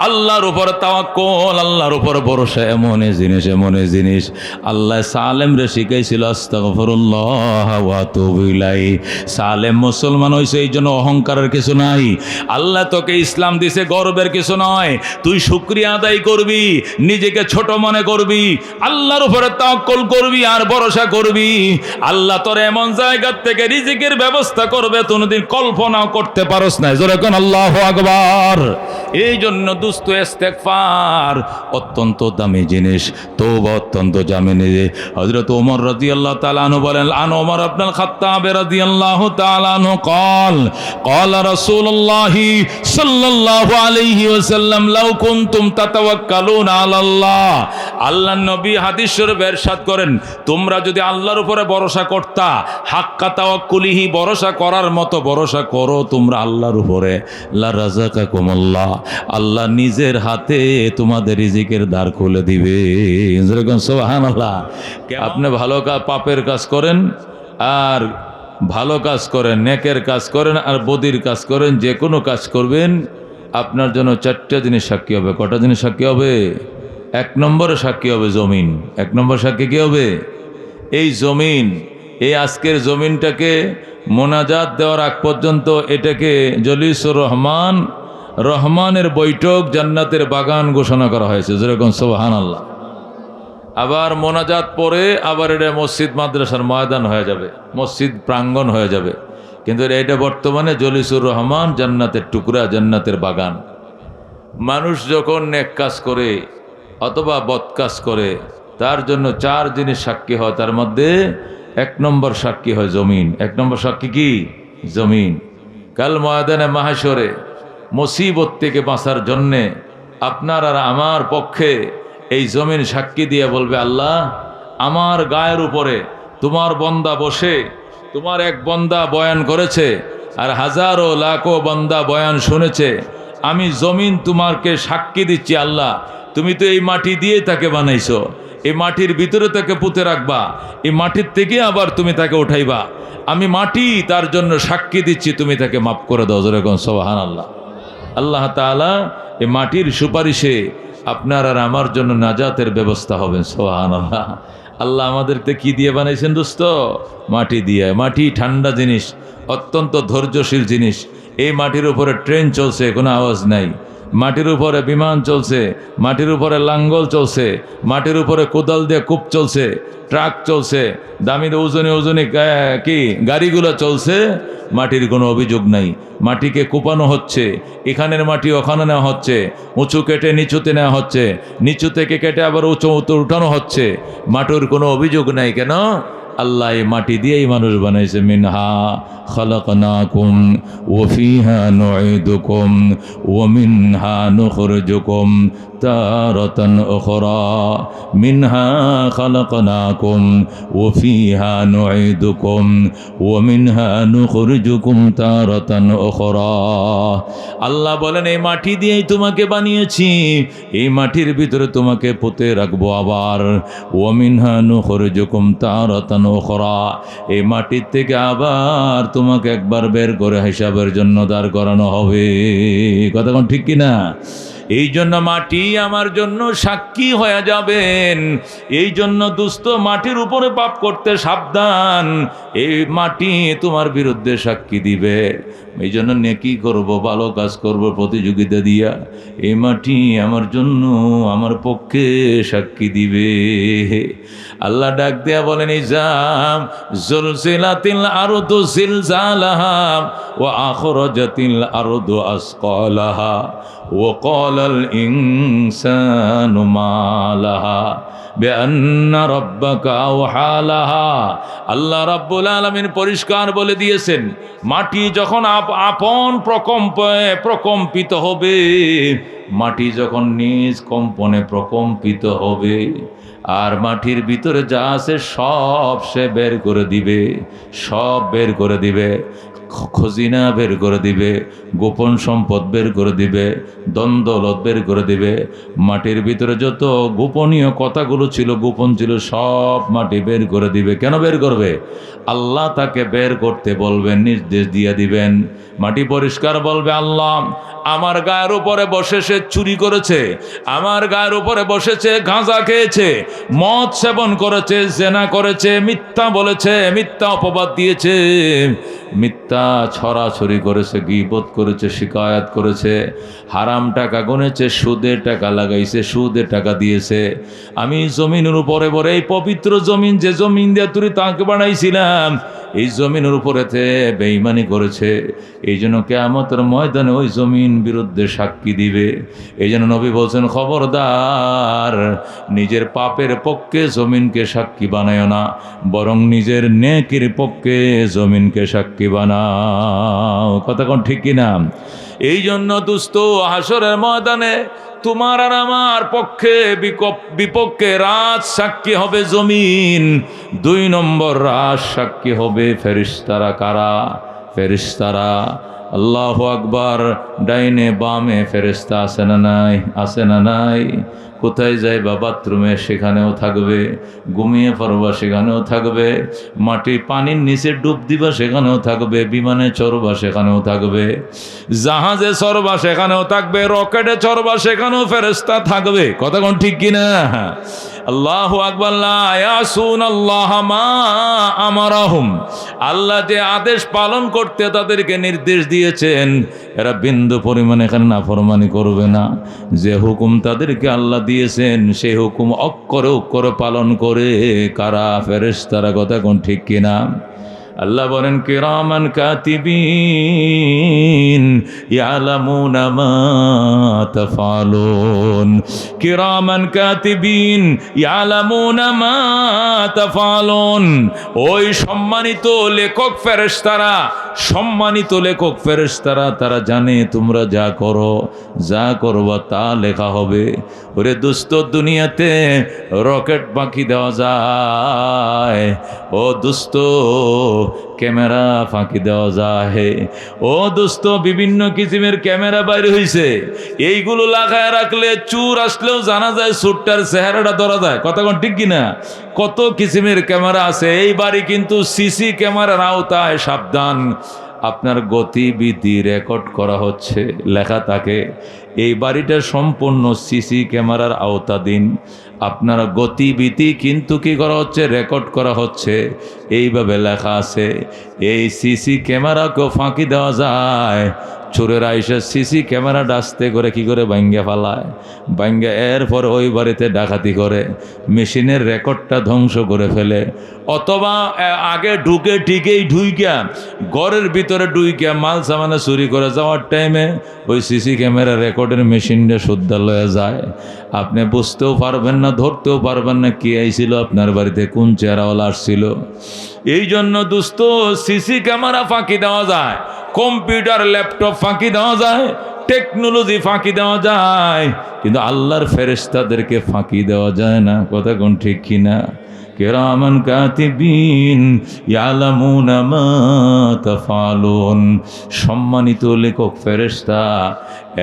আল্লাহর উপর তাওয়াক্কুল, আল্লাহর উপর ভরসা এমন জিনিস আল্লাহ সালেম রে শিখাইছিল। আস্তাগফিরুল্লাহ ওয়া আতুবু ইলাইহি। সালেম মুসলমান হইছে এই জন্য অহংকারের কিছু নাই। আল্লাহ তোকে ইসলাম দিছে, গর্বের কিছু নয়। তুই শুকরিয়া আদায় করবি, নিজেকে ছোট মনে করবি, আল্লাহর উপরে তাওয়াক্কুল করবি আর ভরসা করবি। আল্লাহ তোর এমন জায়গা থেকে রিজিকের ব্যবস্থা করবে কোনদিন কল্পনাও করতে পারস না। যেরকম আল্লাহু আকবার। এই জন্য দুস্ত ইস্তেগফার অত্যন্ত দামি জিনিস, তওবা অত্যন্ত দামি জিনিস। হযরত ওমর রাদিয়াল্লাহু তাআলা আনহু বলেন, আন ওমর ইবনুল খাত্তাব রাদিয়াল্লাহু তাআলা আনহু قال رسول الله صلى الله عليه وسلم لو كنتم تتوكلون على الله। আল্লাহর নবী হাদিস শরীফে ইরশাদ করেন, তোমরা যদি আল্লাহর উপরে ভরসা করতা, হাক্কা তাওয়াক্কুলিহি, ভরসা করার মতো ভরসা করো তোমরা আল্লাহর উপরে, লা রাযাকাকুমুল্লাহ, আল্লাহ নিজের হাতে তোমাদের রিজিকের দ্বার খুলে দিবে। যেরকম সুবহানাল্লাহ। আপনি ভালো পাপের কাজ করেন আর ভালো কাজ করেন, নেকের কাজ করেন আর বদির কাজ করেন, যে কোনো কাজ করবেন আপনার জন্য 4টা জিনিস সাক্ষী হবে। কটা জিনিস সাক্ষী হবে? 1 নম্বরে সাক্ষী হবে জমিন। 1 নম্বর সাক্ষী কি হবে? এই জমিন, এই আজকের জমিনটাকে মোনাজাত দেওয়ার আগ পর্যন্ত এটাকে জলিসুর রহমান, রহমানের বৈঠক, জান্নাতের বাগান ঘোষণা করা হয়েছে। যেরকম সুবহানাল্লাহ। আবার মোনাজাত পরে আবার এটা মসজিদ মাদ্রাসার ময়দান হয়ে যাবে, মসজিদ প্রাঙ্গণ হয়ে যাবে। কিন্তু এটা বর্তমানে জলিসুর রহমান, জান্নাতের টুকরা, জান্নাতের বাগান। মানুষ যখন নেক কাজ করে অথবা বদ কাজ করে তার জন্য 4 জিনিস সাক্ষী হয়। তার মধ্যে 1 নম্বর সাক্ষী হয় জমিন। 1 নম্বর সাক্ষী কি? জমিন। কাল ময়দানে মাহশরে মুসিবত থেকে বাঁচার জন্যে আপনার আর আমার পক্ষে এই জমিন সাক্ষী দিয়ে বলবে, আল্লাহ আমার গায়ের উপরে তোমার বন্দা বসে, তোমার এক বন্দা বয়ান করেছে আর হাজারো লাখো বন্দা বয়ান শুনেছে, আমি জমিন তোমাকে সাক্ষী দিচ্ছি, আল্লাহ তুমি তো এই মাটি দিয়ে তাকে বানাইছো, এই মাটির ভিতরে তাকে পুঁতে রাখবা, এই মাটির থেকে আবার তুমি তাকে উঠাইবা, আমি মাটি তার জন্য সাক্ষী দিচ্ছি, তুমি তাকে মাফ করে দাও। যেরকম সুবহানাল্লাহ। আল্লাহ তাআলা এই মাটির সুপারিশে আপনার আর আমার জন্য নাজাতের ব্যবস্থা হবে। সুবহানাল্লাহ। আল্লাহ আমাদেরকে কি দিয়ে বানাইছেন দোস্ত? মাটি দিয়ে। মাটি ঠান্ডা জিনিস, অত্যন্ত ধৈর্যশীল জিনিস। এই মাটির উপরে ট্রেন চলছে, কোনো আওয়াজ নাই। মাটির উপরে বিমান চলছে, মাটির উপরে লাঙ্গল চলছে, মাটির উপরে কোদাল দিয়ে কূপ চলছে, ট্রাক চলছে, দামি ওজনে কি গাড়িগুলো চলছে। মাটির কোনো অভিযোগ নাই। মাটিকে কোপানো হচ্ছে, এখানের মাটি ওখানে নেওয়া হচ্ছে, উঁচু কেটে নিচুতে নেওয়া হচ্ছে, নিচু থেকে কেটে আবার উঁচু উঠানো হচ্ছে। মাটির কোনো অভিযোগ নাই। কেন? আল্লাহ এই মাটি দিয়েই মানুষ বানাইছে। মিনহা খালাকনাকুম ওয়া ফিহা নুঈদুকুম ওয়া মিনহা নুখরিজুকুম তারাতান উখরা। মিনহা খালাকনাকুম ওয়া ফিহা নুঈদুকুম ওয়া মিনহা নুখরিজুকুম তারাতান উখরা। আল্লাহ বলেন এই মাটি দিয়েই তোমাকে বানিয়েছি, এই মাটির ভিতরে তোমাকে পুঁতে রাখবো আবার। ওয়া মিনহা নুখরিজুকুম তারাতান উখরা, এই মাটির থেকে আবার তোমাকে একবার বের করে হিসাবের জন্য দাঁড় করানো হবে। কথা কোন ঠিক কিনা? এই জন্য মাটি আমার জন্য সাক্ষী হয়ে যাবেন। এই জন্য দুস্থ মাটির উপরে পাপ করতে সাবধান। এই মাটি তোমার বিরুদ্ধে সাক্ষী দিবে। এই জন্য নেকি করব, ভালো কাজ করব প্রতিযোগিতা দিয়া, এই মাটি আমার জন্য আমার পক্ষে সাক্ষী দিবে। আল্লাহ ডাক দেয়া বলেন, ইজাম জুলজিলাতিল আরদু জিলজালাহা ওয়া আখরাজাতিল আরদু আসকালাহা ওয়া ক্বালাল ইনসানু মা লাহা বিআন্না রাব্বাকা আওহা লাহা। আল্লাহ রাব্বুল আলামিন পরিষ্কার বলে দিয়েছেন, মাটি যখন আপন প্রকম্পিত হবে, মাটি যখন নিজ কম্পনে প্রকম্পিত হবে, আর মাটির ভিতরে যা আছে সব সে বের করে দিবে, সব বের করে দিবে। খজিনা বের করে দিবে, গোপন সম্পদ বের করে দিবে, দ্বন্দ্বলত বের করে দিবে। মাটির ভিতরে যত গোপনীয় কথাগুলো ছিল, গোপন ছিল, সব মাটি বের করে দিবে। কেন বের করবে? আল্লাহ তাকে বের করতে বলবেন, নির্দেশ দিয়ে দিবেন। মাটি পরিষ্কার বলবে, আল্লাহ আমার গায়ের উপরে বসে সে চুরি করেছে, আমার গায়ের উপরে বসেছে গাঁজা খেয়েছে, মদ সেবন করেছে, জেনা করেছে, মিথ্যা বলেছে, মিথ্যা অপবাদ দিয়েছে, মিথ্যা ছড়াছড়ি করেছে, গীবত করেছে, শিকায়াত করেছে, হারাম টাকা গুনেছে, সুদের টাকা লাগাইছে, সুদের টাকা দিয়েছে। আমি জমিনের উপরে পরে এই পবিত্র জমিন, যে জমিন দিয়ে তুই তাকে বানাইছিলাম, এই জমিনের উপরেতে বেঈমানি করেছে। এই জন্য কিয়ামতের ময়দানে ওই জমিন বিরুদ্ধে সাক্ষী দিবে। এই জন্য নবী বলছেন, খবরদার নিজের পাপের পক্ষে জমিনকে সাক্ষী বানায় না, বরং নিজের নেকির পক্ষে জমিনকে সাক্ষী বানাও। কথা কোন ঠিক কিনা? এই জন্য দোস্ত, হাসরের ময়দানে তোমার আর আমার পক্ষে বিপক্ষে রাজ সাক্ষী হবে জমিন। 2 নম্বর রাজ সাক্ষী হবে ফেরেশতারা। কারা? ফেরেশতারা। আল্লাহু আকবার। ডাইনে বামে ফেরেশতা আছে না নাই? আছে না নাই? কোথায় যাইবা বাথরুমে সেখানেও থাকবে, ঘুমিয়ে পড়বা সেখানেও থাকবে, মাটি পানির নিচে ডুব দিবা সেখানেও থাকবে, বিমানে চড়বা সেখানেও থাকবে, জাহাজে চড়বা সেখানেও থাকবে, রকেটে চড়বা সেখানেও ফেরেশতা থাকবে। কথা কোন ঠিক কিনা? আল্লাহু আকবার। লা ইয়াসুনাল্লাহ মা আমারাহুম। আল্লাহ যে আদেশ পালন করতে তাদেরকে নির্দেশ দিয়েছেন, এরা বিন্দু পরিমাণ এখানে নাফরমানি করবে না। যে হুকুম তাদেরকে আল্লাহ দিয়েছেন সেই হুকুম অক্ষরে অক্ষরে পালন করে। কারা? ফেরেশতারা। কথা কোন ঠিক কিনা? আল্লাহ বলেন, কিরামান কাতিবিন ইয়ালামুনা মা তাফআলুন। কিরামান কাতিবিন ইয়ালামুনা মা তাফআলুন। ওই সম্মানিত লেখক ফেরেশতারা, সম্মানিত লেখক ফেরেশতারা, তারা জানে তোমরা যা করো, যা করবা তা লেখা হবে। ওরে দোস্ত, দুনিয়াতে রকেট পাখি দেওয়া যায়, ও দোস্ত ক্যামেরা ফাঁকি দেওয়া যায়, ও দোস্ত বিভিন্ন কিসিমের ক্যামেরা বাইরে হয়েছে। এইগুলো লাগায় রাখলে চোর আসলেও জানা যায়, চোরটার চেহারাটা ধরা যায়। কথা কোন ঠিক কিনা? কত কিসিমের ক্যামেরা আছে। এই বাড়ি কিন্তু সিসি ক্যামেরার আওতায়। সাবধান, আপনার গতিবিধি রেকর্ড করা হচ্ছে, লেখা থাকে। এই বাড়িটা সম্পূর্ণ সিসি ক্যামেরার আওতাধীন। আপনার গতিবিধি কিন্তু কি করা হচ্ছে? রেকর্ড করা হচ্ছে। এইভাবে লেখা আছে। এই সিসি ক্যামেরাকেও ফাঁকি দেওয়া যায়। চোরেরা এসে সিসি ক্যামেরা ডাস্তে করে কি করে ভাঙ্গে ফেলায়, ভাঙ্গে এরপর ওই বাড়িতে ডাকাতি করে, মেশিনের রেকর্ডটা ধ্বংস করে ফেলে। অথবা আগে ঢুকে ঠিকই ঢুইকা ঘরের ভিতরে ঢুইকা মাল সামানে চুরি করে যাওয়ার টাইমে ওই সিসি ক্যামেরা রেকর্ডের মেশিনটা শুদ্ধা লয়ে যায়। আপনি বুঝতেও পারবেন না, ধরতেও পারবেন না কে আইছিল আপনার বাড়িতে, কোন চেহারাওয়ালা আসছিল। এই জন্য দোস্ত, সিসি ক্যামেরা ফাঁকি দেওয়া যায়, কম্পিউটার ল্যাপটপ ফাঁকি দেওয়া যায়, টেকনোলজি ফাঁকি দেওয়া যায়, কিন্তু আল্লাহর ফেরেশতাদেরকে ফাঁকি দেওয়া যায় না। কথা কোন ঠিক কিনা? কিরামান কাতিবিন ইয়ালামুনা মা তাফআলুন। সম্মানিত লেখক ফেরেশতা,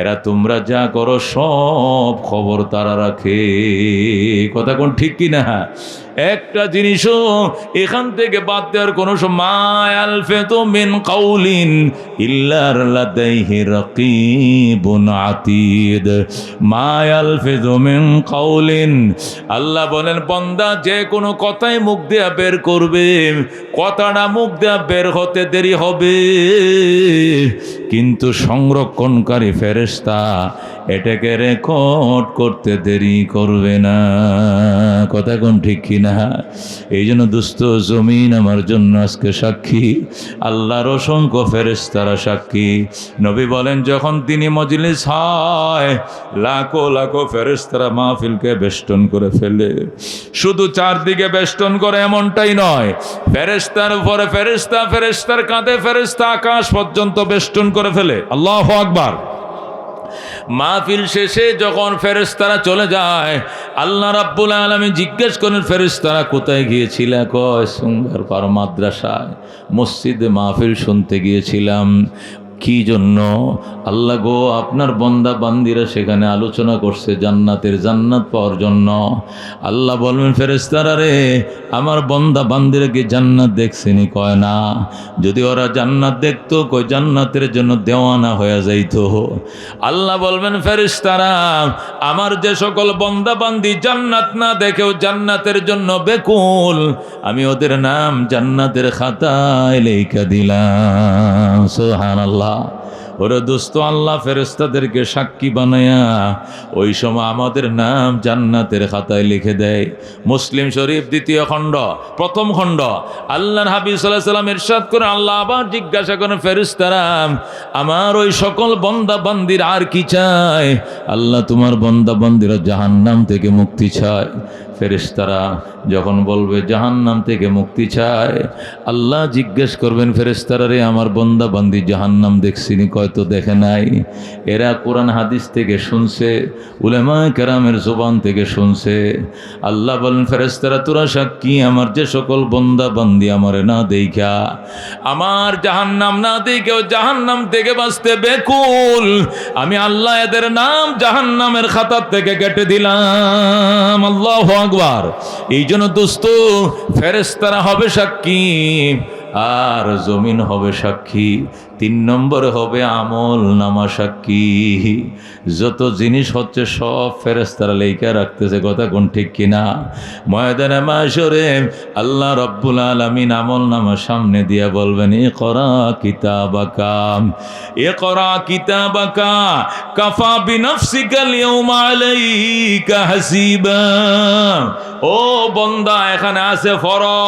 এরা তোমরা যা করো সব খবর তারা রাখে। কথা কোন ঠিক কিনা? একটা জিনিসও এখান থেকে বাদ দেওয়ার কোনো সময় আলফাতু মিন কাউলিন ইল্লা লাদাইহি রাকিবুন আতীদ। মা আলফাতু মিন কাউলিন। আল্লাহ বলেন, বান্দা যে কোনো কথাই মুখ দেয়া বের করবে, কথাটা মুখ দেয়া বের হতে দেরি হবে, কিন্তু সংরক্ষণকারী ফেরেশতা এটাকে রেকর্ড করতে দেরি করবে না। কথা কোন ঠিক কিনা? এই জন্য দুস্থ জমিন আমার জন্য আজকে সাক্ষী, আল্লাহর অসংখ্য ফেরেশতারা সাক্ষী। নবী বলেন, যখন তিনি মজলিস হয়, লাখো লাখো ফেরেশতারা মাহফিলকে বেষ্টন করে ফেলে। শুধু চারদিকে বেষ্টন করে এমনটাই নয়, ফেরেশতার উপরে ফেরেশতা, ফেরেশতার কাঁধে ফেরেশতা, আকাশ পর্যন্ত বেষ্টন করে ফেলে। আল্লাহু আকবার। মাহফিল শেষে যখন ফেরেশতারা চলে যায়, আল্লাহ রাব্বুল আলামিন জিজ্ঞেস করেন, ফেরেশতারা কোথায় গিয়েছিলে? কয় সুঙ্গার পার মাদ্রাসায় মসজিদে মাহফিল শুনতে গিয়েছিলাম। কি জন্য? আল্লাহ গো, আপনার বন্দা বান্দিরা সেখানে আলোচনা করছে জান্নাত পাওয়ার জন্য। আল্লাহ বলবেন, ফেরেশতারা রে, আমার বন্দা বান্দিরা কি জান্নাত দেখছেনি? কয় না। যদি ওরা জান্নাত দেখতো, কই জান্নাতের জন্য দেওয়ানা হয়ে যাইতো। আল্লাহ বলবেন, ফেরেশতারা, আমার যে সকল বন্দা বান্দি জান্নাত না দেখেও জান্নাতের জন্য বেকুল, আমি ওদের নাম জান্নাতের খাতায় লেখা দিলাম। সুবহানাল্লাহ। ওরে দোস্ত, আল্লাহ ফেরেশতাদেরকে সাক্ষী বানায়া ওই সময় আমাদের নাম জান্নাতের খাতায় লিখে দেয়। মুসলিম শরীফ 2য় খণ্ড 1ম খণ্ড। আল্লাহর হাবিব সাল্লাল্লাহু আলাইহি ওয়াসাল্লাম ইরশাদ করে, আল্লাহ আবার জিজ্ঞাসা করেন, ফেরেশতারা, আমার ওই সকল বান্দা বান্দির আর কি চায়? আল্লাহ, তোমার বান্দা বান্দিরা জাহান্নাম থেকে মুক্তি চায়। ফেরেশতারা যখন বলবে জাহান্নাম থেকে মুক্তি চায়, আল্লাহ জিজ্ঞেস করবেন, ফেরেশতারা রে, আমার বান্দা বান্দি জাহান্নাম দেখছিনি? কয় তো দেখে নাই। এরা কোরআন হাদিস থেকে শুনছে, উলামায়ে কেরামের জবান থেকে শুনছে। আল্লাহ বলেন, ফেরেশতারা তোরা সাক্ষী, আমার যে সকল বান্দা বান্দি আমারে না দেখা, আমার জাহান্নাম না দেখেও জাহান্নাম থেকে বাঁচতে বেকুল, আমি আল্লাহ এদের নাম জাহান্নামের খাতা থেকে কেটে দিলাম। আল্লাহু আকবার। এই জন্য দোস্ত, ফেরেশতারা হবে সাক্ষী, আর জমিন হবে সাক্ষী। 3 নম্বরে হবে আমল নামা সাক্ষী। যত জিনিস হচ্ছে সব ফেরেশতারা লেখা রাখতেছে, কথা কোন ঠিক কিনা? ময়দানে মাশরে আল্লাহ রাব্বুল আলামিন আমল নামা সামনে দিয়া বলবেন, ইকরা কিতাবাকা, ইকরা কিতাবাকা কাফা বিনাফসিকাল ইয়াউমা আলাইকা হাসিবা। ও বান্দা, এখানে আছে পড়ো,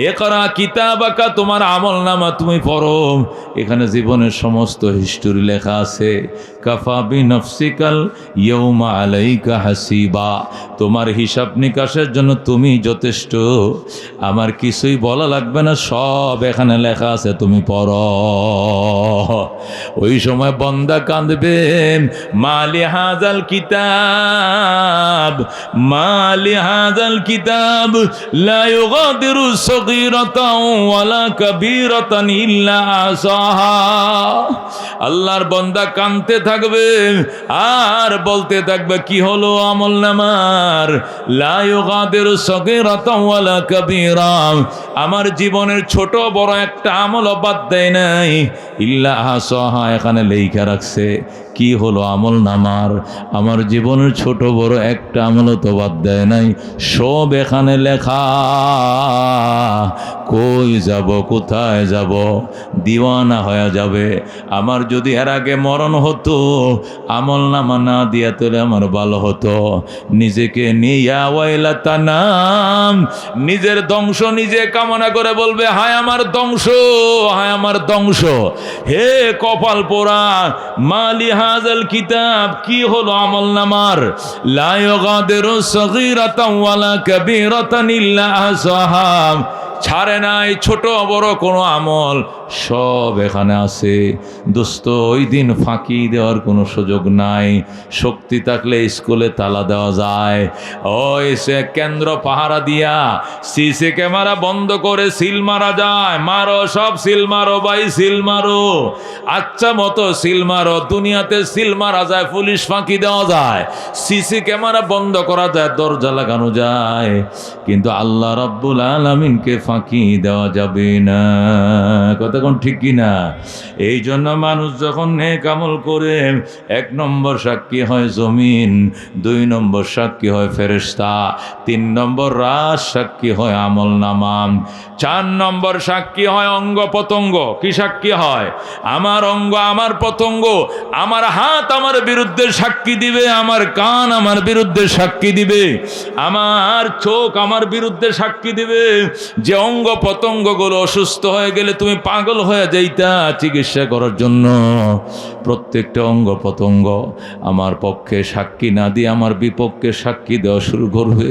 ইকরা কিতাবাকা, তোমার আমল নামা তুমি পড়ো। এখানে জীবনের সমস্ত হিস্টোরি লেখা আছে। কাফা বিনাফসিকাল ইয়াউমা আলাইকা হাসিবা, তোমার হিসাব নিকাশের জন্য তুমি যথেষ্ট, আমার কিছুই বলা লাগবে না, সব এখানে লেখা আছে, তুমি পড়ো। ওই সময় বান্দা কাঁদবে, মালি হাযাল কিতাব, মালি হাযাল কিতাব লা ইউগাদিরু সগীরাতাও ওয়ালা কাবীরাতান ইল্লা আসাহা। আল্লাহর বান্দা কাঁদতে থাকবে আর বলতে থাকবে, কি হলো আমল নামার? লা ইউগাদিরু সগীরাতাও ওয়ালা কাবীরা, আমার জীবনের ছোট বড় একটা আমল বাদ দেয় নাই, ইল্লা আসাহা, এখানে লেখা রাখছে। কি হলো আমল নামার? আমার জীবনের ছোট বড় একটা আমল তো বাদ দেয় নাই, সব এখানে লেখা। কই যাব, কোথায় যাব? দিওয়ানা হয়ে যাবে। আমার যদি এর আগে মরণ হতো, আমল নামা না দিয়া তোলে আমার ভালো হতো। নিজেকে নিয়া ওয়াইলাতানাম, নিজের ধ্বংস নিজে কামনা করে বলবে, হায় আমার ধ্বংস, হায় আমার ধ্বংস। হে কপাল পোড়া, মালি হাযাল কিতাব, কি হলো আমল নামার? লা ইউগাদিরু সগীরাতাও ওয়ালা কাবীরাতান ইল্লা আহসাহা, ছাড়ে নাই ছোট বড় কোনো আমল, সব এখানে আছে। দোস্ত, ওই দিন ফাঁকি দেওয়ার কোনো সুযোগ নাই। শক্তি থাকলে স্কুলে তালা দেওয়া যায়, ওই সে কেন্দ্র পাহারা দিয়া সিসি ক্যামেরা বন্ধ করে সিল মারা যায়। মারো, সব সিল মারো ভাই, সিল মারো, আচ্ছা মতো সিল মারো। দুনিয়াতে সিল মারা যায়, পুলিশ ফাঁকি দেওয়া যায়, সিসি ক্যামেরা বন্ধ করা যায়, দরজা লাগানো যায়, কিন্তু আল্লাহ রাব্বুল আলামিনকে ফাঁকি দেওয়া যাবে না। কথা কোন ঠিক কিনা? এই জন্য মানুষ যখন নেক আমল করে, 1 নম্বর সাক্ষী হয় জমিন, 2 নম্বর সাক্ষী হয় ফেরেশতা, 3 নম্বর রাজ সাক্ষী হয় আমল নামা, 4 নম্বর সাক্ষী হয় অঙ্গ প্রত্যঙ্গ। কি সাক্ষী হয়? আমার অঙ্গ, আমার প্রত্যঙ্গ, আমার হাত আমার বিরুদ্ধে সাক্ষী দিবে, আমার কান আমার বিরুদ্ধে সাক্ষী দিবে, আমার চোখ আমার বিরুদ্ধে সাক্ষী দিবে। যে অঙ্গ প্রত্যঙ্গগুলো অসুস্থ হয়ে গেলে তুমি পাগল হয়ে যাইতা চিকিৎসা করার জন্য, প্রত্যেকটা অঙ্গ প্রত্যঙ্গ আমার পক্ষে সাক্ষী না দিয়ে আমার বিপক্ষে সাক্ষী দেওয়া শুরু করবে।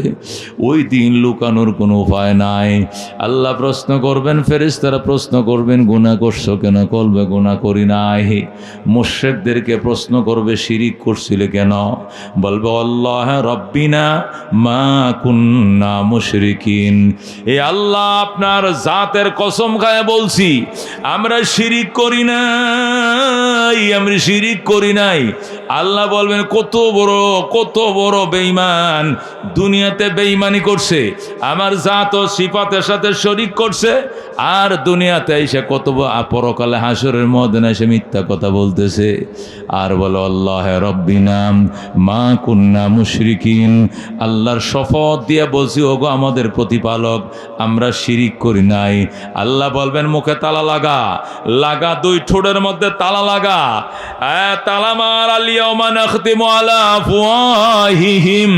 ওই দিন লুকানোর কোনো উপায় নাই। আল্লাহ প্রশ্ন করবেন, ফেরেশতারা প্রশ্ন করবেন, গুনাহ করছো কেন? বলবে গুনাহ করি নাই। মুশরিকদেরকে প্রশ্ন করবে, শিরিক করছিলে কেন? বলবে আল্লাহ রব্বিনা মা কুন্না মুশরিকিন। এ আল্লাহ আপনার জাতের কসম খায় বলছি আমরা শিরিক করি নাই, আমরা শিরিক করি নাই। আল্লাহ বলবেন কত বড় বেঈমান, দুনিয়াতে বেঈমানি করছে, আমার জাত ও সিফাতের সাথে শরীক করছে, আর দুনিয়াতে এসে পরকালে হাসরের ময়দানে এসে মিথ্যা কথা বলতেছে। আর বলো আল্লাহ রব্বিনা মা কুন্না মুশরিকিন, আল্লাহর শপথ দিয়ে বলছি ওগো আমাদের প্রতিপালক আমরা শিরিক করি নাই। আল্লাহ বলবেন মুখে তালা লাগা, দুই ঠোঁটের মধ্যে তালা লাগা, তালা মার। আলিয়াউমা নাখতিমু আলা আফওয়াহিহিম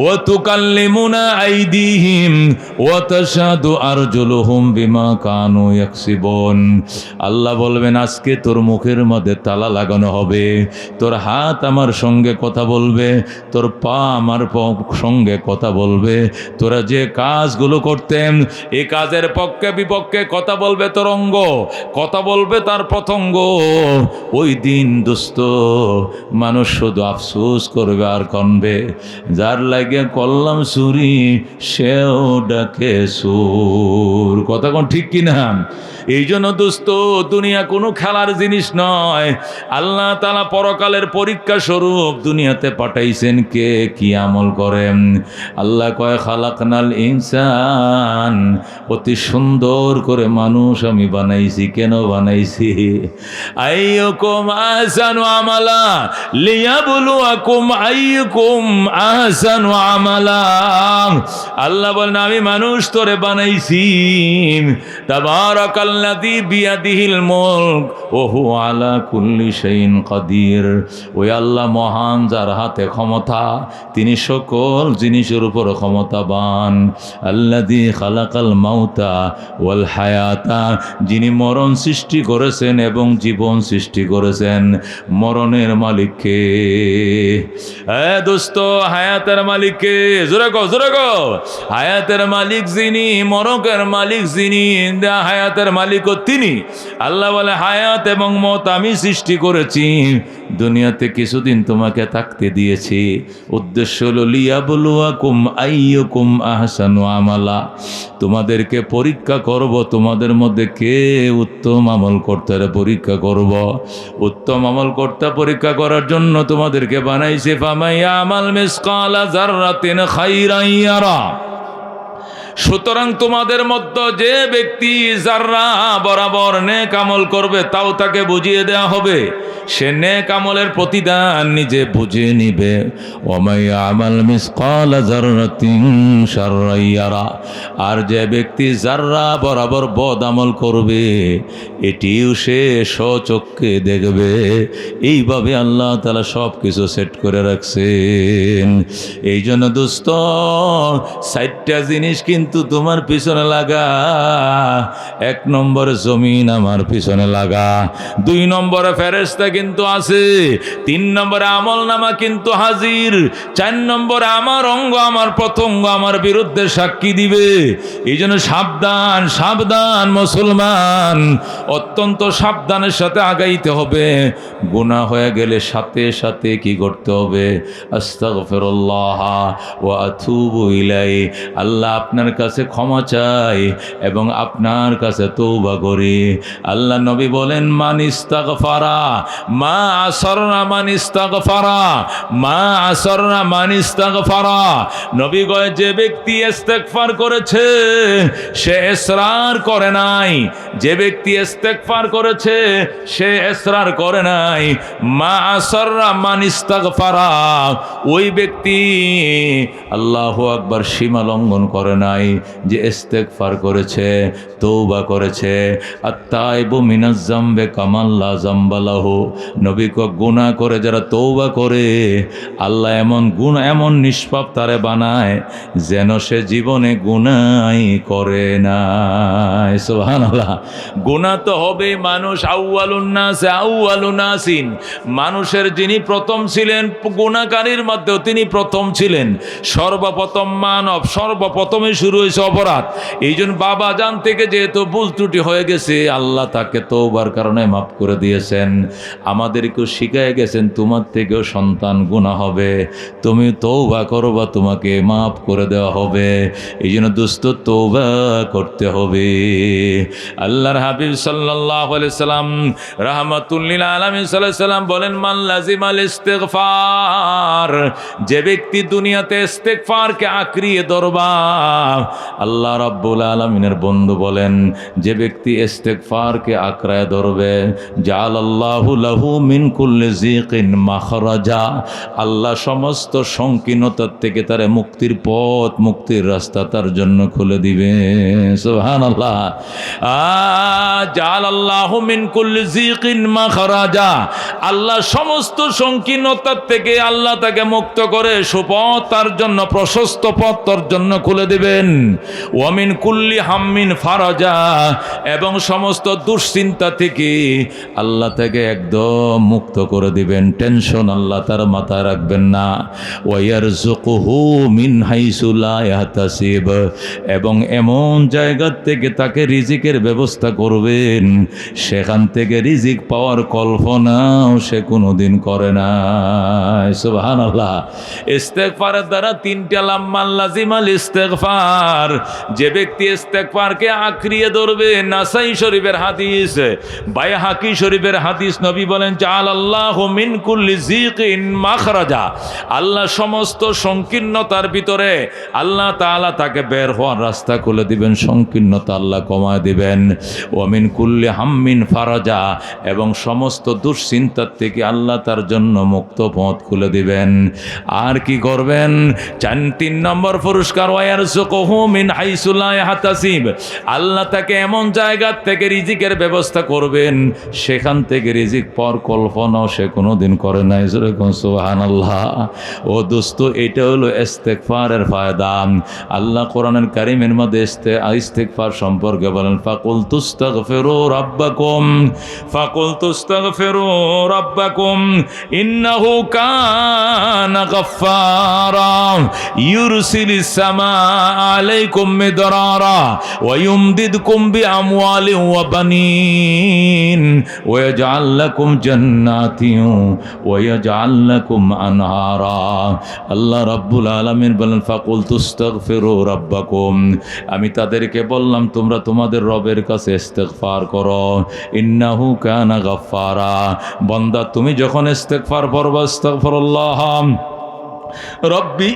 ওয়া তুকাল্লিমুনা আইদিহিম ওয়া তাশহাদু আরজুলুহুম বিমা কানু ইয়াকসিবুন। আল্লাহ বলবেন আজকে তোর মুখের মধ্যে তালা লাগানো হবে, তোর হাত আমার সঙ্গে কথা বলবে, তোর পা আমার সঙ্গে কথা বলবে, তোরা যে কাজগুলো করতেন এই কাজের পক্ষে বিপক্ষে কথা বলবে তোর অঙ্গ, কথা বলবে তার প্রত্যঙ্গ। ওই দিন দোস্ত মানুষ শুধু আফসোস করবে আর কানবে, যার লাগে করলাম চুরি সেও ডাকে সুর। কথা কোন ঠিক কিনা? এই জন্য দোস্ত দুনিয়া কোনো খেলার জিনিস নয়। আল্লাহ তাআলা পরকালের পরীক্ষা স্বরূপ দুনিয়াতে পাঠাইছেন কে কি আমল করেন। আল্লাহ কয় খালাকনাল ইনসান, অতি সুন্দর করে মানুষ আমি বানাইছি। কেন বানাইছি? আইয়ুকুম আহসানু আমালা লিয়াবলুয়াকুম আইয়ুকুম আহসানু আমালা। আল্লাহ বলেন আমি মানুষ তোরে বানাইছি, তাবারাকাল্লাযী বিয়াদিহিল মুলক ওয়া হুয়া আলা কুল্লি শাইইন কাদির। ওই আল্লাহ মহান, যার হাতে ক্ষমতা, তিনি সকল জিনিসের উপর ক্ষমতাবান। আল্লাযী খালাকাল মাউতা ওয়াল হায়াতা, যিনি মরণ সৃষ্টি করেছেন এবং জীবন সৃষ্টি করেছেন। মরণের মালিককে দোস্ত, হায়াতের মালিককে জোরে গো। হায়াতের মালিক যিনি, মরণের মালিক যিনি, হায়াতের মালিকও তিনি। আল্লাহ বলে হায়াত এবং মত আমি সৃষ্টি করেছি, দুনিয়াতে কিছুদিন তোমাকে থাকতে দিয়েছি। উদ্দেশ্য হলো লিয়াবলুয়াকুম আইয়ুকুম আহসানু আমালা, তোমাদেরকে পরীক্ষা করব, তোমাদের মধ্যে কে উত্তম আমল করতে পরীক্ষা করব। উত্তম আমল করতে পরীক্ষা করার জন্য তোমাদেরকে বানাইছে। ফামাইয়া আমাল মিসকালা যাররাতিন খাইরান ইয়ারা। সুতরাং তোমাদের মধ্যে যে ব্যক্তি যাররা বরাবর নেক আমল করবে তাও তাকে বুঝিয়ে দেওয়া হবে, সে নেক আমলের প্রতিদান নিজে বুঝে নিবে। ওমাইয়া আমাল মিসকালা যাররাতিন শাররান ইয়ারা, আর যে ব্যক্তি যাররা বরাবর বদ আমল করবে এটিও সে স্বচক্ষে দেখবে। এইভাবে আল্লাহ তাআলা সব কিছু সেট করে রাখছেন। এই জন্য দোস্ত 4টা জিনিস কিন্তু তোমার পিছনে লাগা। 1 নম্বরে জমিন আমার পিছনে লাগা, 2 নম্বরে ফেরেশতা কিন্তু আছে, 3 নম্বরে আমল নামা কিন্তু হাজির, 4 নম্বরে আমার অঙ্গ আমার প্রত্যঙ্গ আমার বিরুদ্ধে সাক্ষী দিবে। এই জন্য সাবধান মুসলমান, অত্যন্ত সাবধানের সাথে আগাইতে হবে। গুনাহ হয়ে গেলে সাথে সাথে কি করতে হবে? আস্তাগফিরুল্লাহ ওয়া আতুবু ইলাইহি। আল্লাহ আপনার কাছে ক্ষমা চাই এবং আপনার কাছে তওবা করি। আল্লাহ নবী বলেন মান ইস্তাগফারা মা আসরনা মান ইস্তাগফারা মা আসরনা মান ইস্তাগফারা। নবী কয় যে ব্যক্তি ইস্তেগফার করেছে সে ইসরার করে নাই, যে ব্যক্তি ইস্তেগফার করেছে সে ইসরার করে নাই। মা আসরনা মান ইস্তাগফারা, ওই ব্যক্তি আল্লাহু আকবার সীমা লঙ্ঘন করে নাই। নাই যে ইস্তেগফার করেছে, তওবা করেছে। আত-তাইবু মিনাজ যামবি কামান লা যামবা লাহু। নবী কয় গুনাহ করে যারা তওবা করে আল্লাহ এমন নিষ্পাপ তারে বানায় যেন সে জীবনে গুনাহই করে না। সুবহানাল্লাহ। গুনাহ তো হবে, মানুষ আউয়ালুন নাসিন, মানুষের যিনি প্রথম ছিলেন গুনাহকারীর মধ্যেও তিনি প্রথম ছিলেন। সর্বপ্রথম মানব, সর্বপ্রথমে শুরু হয়েছে অপরাধ। এই জন্য বাবা জান থেকে যেহেতু ভুল ত্রুটি হয়ে গেছে, আল্লাহ তাকে তওবার কারণে মাফ করে দিয়েছেন। আমাদেরকেও শিখায় গেছেন তোমার থেকেও সন্তান গুনাহ হবে, তুমি তওবা করবা, তোমাকে মাফ করে দেওয়া হবে। এই জন্য দোস্ত তওবা করতে হবে। আল্লাহর হাবিব সাল্লাল্লাহু আলাইহি সাল্লাম রাহমাতুল লিল আলামিন সাল্লাল্লাহু আলাইহি সাল্লাম বলেন, মান লাজিমাল ইস্তিগফার, যে ব্যক্তি দুনিয়াতে ইস্তিগফারকে আঁকড়িয়ে ধরবা, আল্লাহ রাব্বুল আলামিনের বন্ধু বলেন যে ব্যক্তি ইস্তিগফারকে আঁকড়ায় ধরবে, জাআলাল্লাহু লাহু মিন কুল্লি যিকিন মাখরাজা, আল্লাহ সমস্ত সংকীর্ণতার থেকে তার মুক্তির পথ, মুক্তির রাস্তা তার জন্য খুলে দিবে। সুবহানাল্লাহ। জাআলাল্লাহু মিন কুল্লি যিকিন মাখরাজা, আল্লাহ সমস্ত সংকীর্ণতার থেকে আল্লাহ তাকে মুক্ত করে সুপথ তার জন্য, প্রশস্ত পথ তার জন্য খুলে দিবেন। ওয়া মিন কুল্লি হাম্মিন ফারাজা, এবং সমস্ত দুশ্চিন্তা থেকে আল্লাহ তাকে একদম মুক্ত করে দিবেন। টেনশন আল্লাহ তার মাথায় রাখবেন না। ওয়া ইয়ারযুকুহু মিন হাইসু লা ইয়াহতাসিব, এবং এমন জায়গা থেকে তাকে রিজিকের ব্যবস্থা করবেন সেখান থেকে রিজিক পাওয়ার কল্পনাও সে কোনোদিন করে না। সুবহানাল্লাহ। ইস্তেগফারের দ্বারা তিনটা লাম্মাল লাজিমাল ইস্তেগফার, যে ব্যক্তি ইস্তেগফারকে আঁকড়িয়ে ধরবে, নাসাই শরীফের হাদিস, বাইহাকি শরীফের হাদিস, নবী বলেন জাআলাল্লাহু মিন কুল্লি যিকিন মাখরাজা, আল্লাহ সমস্ত সংকীর্ণতার ভিতরে আল্লাহ তাআলা তাকে বের হওয়ার রাস্তা খুলে দিবেন, সংকীর্ণতা আল্লাহ কমায় দিবেন। ওয়া মিন কুল্লি হাম্মিন ফারাজা, এবং সমস্ত দুশ্চিন্তার থেকে আল্লাহ তার জন্য মুক্ত পথ খুলে দিবেন। আর কি করবেন? 3 নম্বর পুরস্কার, ওয়া ইয়ারযুকুহু মিন হাইসু লা ইয়াহতাসিব, আল্লাহ তাকে এমন জায়গা থেকে রিজিকের ব্যবস্থা করবেন সেখান থেকে রিজিক পাওয়ার কল্পনাও সে কোনোদিন করে নাই। সুবহানাল্লাহ। ও দোস্ত, এটা হলো ইস্তেগফারের ফায়দা। আল্লাহ কোরআনুল কারীমের মধ্যে ইস্তেগফার সম্পর্কে বলেন, ফাকুল তুস্তাগফিরু রাব্বাকুম ইন্নাহু কানা গাফফারা ইউরসিলিস সামাআ আলাইকুম মিদরারা ওয়া ইউমদিদকুম বিআমওয়ালিন ওয়া বানিন ওয়া ইয়াজআল লাকুম জান্নাতিন ওয়া ইয়াজআল লাকুম আনহারা। আল্লাহ রাব্বুল আলামিন বলেন, ফাকুল তুস্তাগফিরু রাব্বাকুম, আমি তাদেরকে বললাম তোমরা তোমাদের রবের কাছে ইস্তেগফার করো। ইন্নাহু কানা গাফফারা, বান্দা তুমি যখন ইস্তেগফার পড়বা, আস্তাগফিরুল্লাহ রব্বি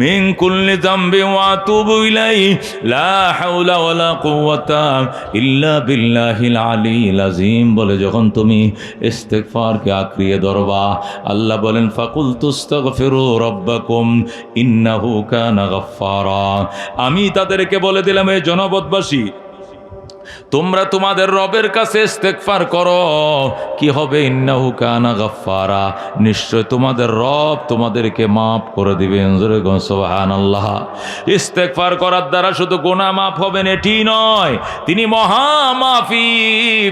মিন কুল্লি যামবি ওয়া আতুবু ইলাইহি লা হাওলা ওয়ালা কুওয়াতা ইল্লা বিল্লাহিল আলিয়্যিল আযীম বলে যখন তুমি ইস্তেগফারকে আঁকড়িয়ে ধরবা, আল্লাহ বলেন ফাকুল তুস্তাগফিরু রাব্বাকুম ইন্নাহু কানা গাফফারা, আমি তাদেরকে বলে দিলাম, এই জনপদবাসী তোমরা তোমাদের রবের কাছে ইস্তেগফার করো, কি হবে? ইন্নাহু কানা গাফফারা, নিশ্চয় তোমাদের রব তোমাদেরকে মাফ করে দিবেন। জোরে বলুন সুবহানাল্লাহ। ইস্তেগফার করার দ্বারা শুধু গুনাহ মাফ হবেন এটি নয়, তিনি মহা মাফি,